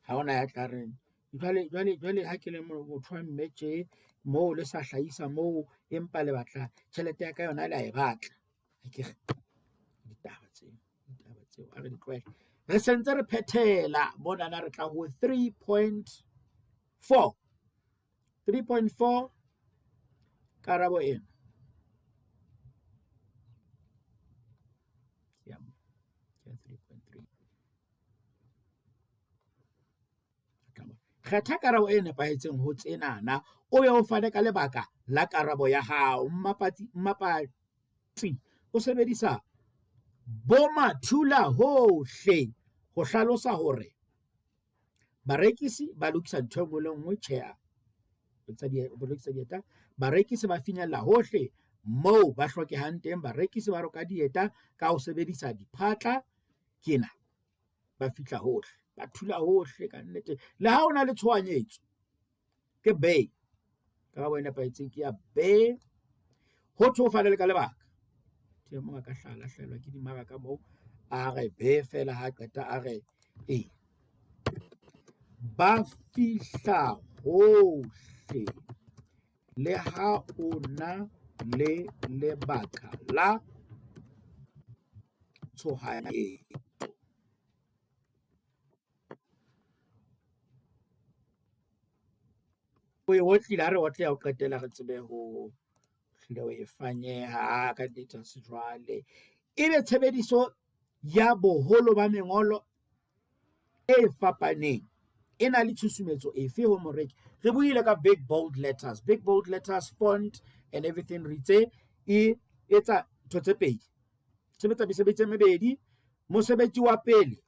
Speaker 1: Ha ona ya tla reng jwale ha ke le motho wa mme tje moo le sa hlahisa moo, empa le batla tjhelete ya ka yona le a e batla. Ditaba tseo a re di tlohele. Re sentse re phethela monana, re tla ho 3.4. 3.4 karabo ena. Ke 3.3. kgetha karabo e nepahetseng ho tsenana o ye o fane ka lebaka la karabo ya hao. Mmapatsi o sebedisa bomathula hohle ho hlalosa hore barekisi ba lokisa ntho engwe le nngwe. Tjhe, lokisa dieta, barekisi ba finyella hohle moo ba hlokehang teng. Barekisi ba roka dieta ka ho sebedisa diphatla kena, ba fihla hohle, ba thula hohle ka nnete. Le ha o na le tshohanyetso ke be ka bo nepahetseng ke ya be ho thwe o fane le ka lebaka. Ke mo ka hlala hlelwa ke dimaraka moo a re be fela ha qeta a re ba fihla hohle le ha o na le lebaka la tshohanyetso. O e otlile ha re otle ya o qetela re tsebe ho hlile o e fanyeha ka data sejwale. Ebe tshebediso ya boholo ba mengolo e fapaneng e na le tshusumetso efe ho moreki? Re buile ka big bold letters, font and everything. Re itse e etsa ntho tse pedi, sebetsa mesebetsi e mebedi. Mosebetsi wa pele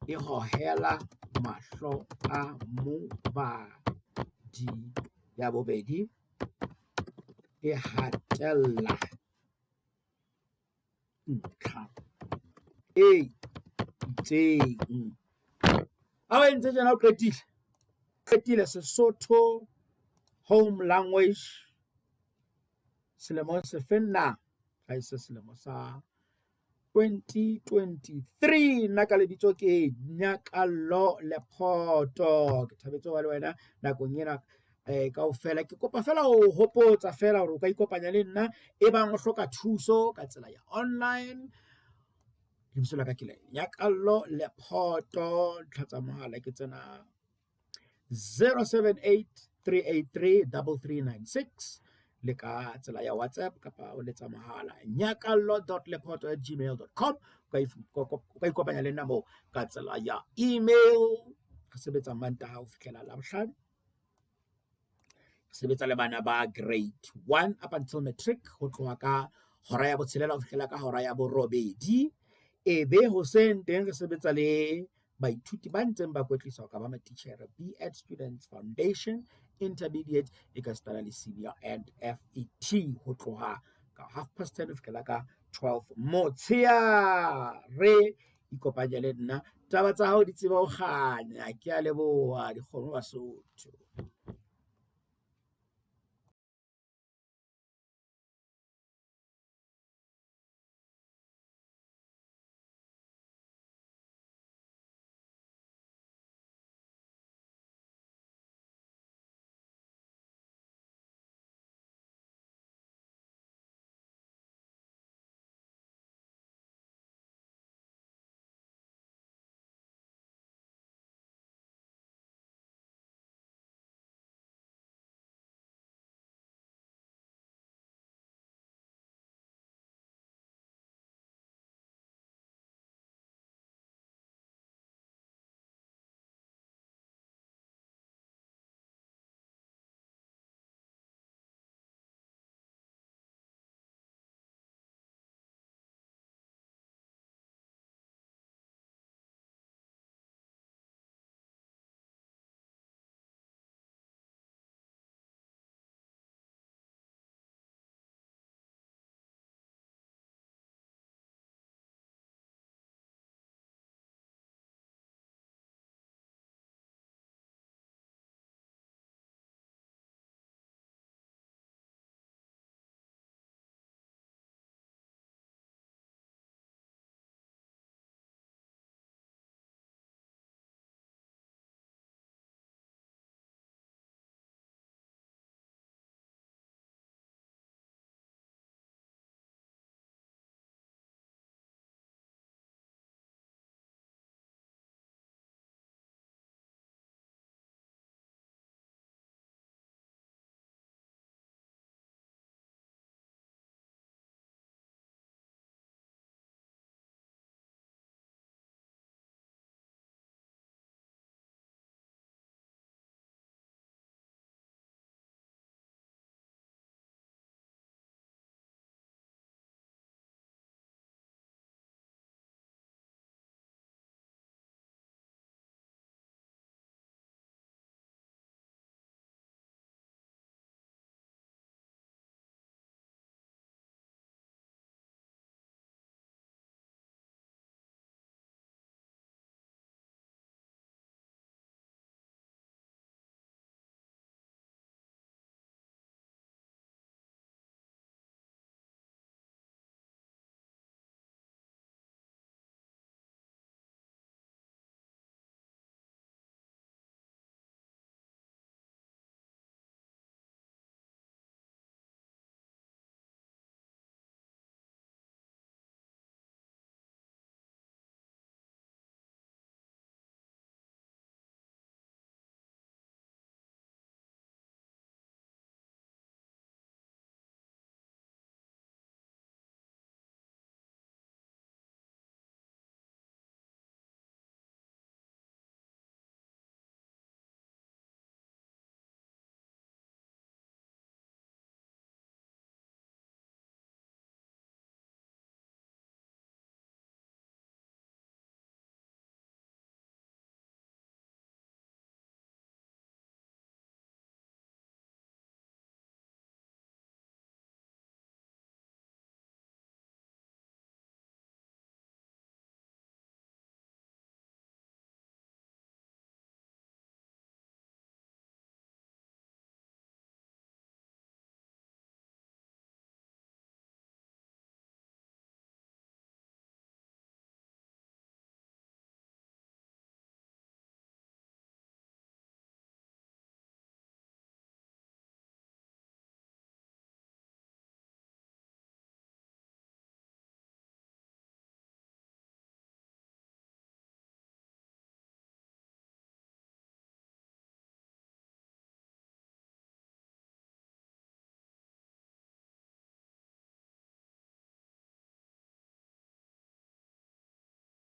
Speaker 1: e hohela mahlo a mobadi, ya bobedi e hatella ntlha e itseng. Ha o entse tjena o qetile Sesotho home language selemong se fenna ha ise selemo sa 2023. Nna ka lebitso ke Nyakallo Lephoto. Ke thabetse wa le wena nakong ena kaofela. Ke kopa fela ho hopotsa fela hore o ka ikopanya le nna e bang o hloka thuso ka tsela ya online. Lebitso la ka ke Nyakallo Lephoto. Ntlha tsa mohala ke tsena 078 383 3396 le ka tsela ya WhatsApp kapa o letsa mohala nyakallo.lephoto@gmail.com. ka ikopanya le nna moo ka tsela ya email. Re sebetsa Mantaha ho fihlela Labohlano. Re sebetsa le bana ba grade 1 up until Matric ho tloha ka hora ya botshelela ho fihlela ka hora ya borobedi. Ebe hoseng teng re sebetsa le baithuti ba ntseng ba kwetliswa ka ba matitjhere B.Ed Students Foundation Intermediate e ka stala le senior and FET ho tloha ka 10:30 ho fihlela ka 12 motshehare. Ikopanya le nna, taba tsa hao di tseba ho kganya. Ke a leboha dikgomo Basotho.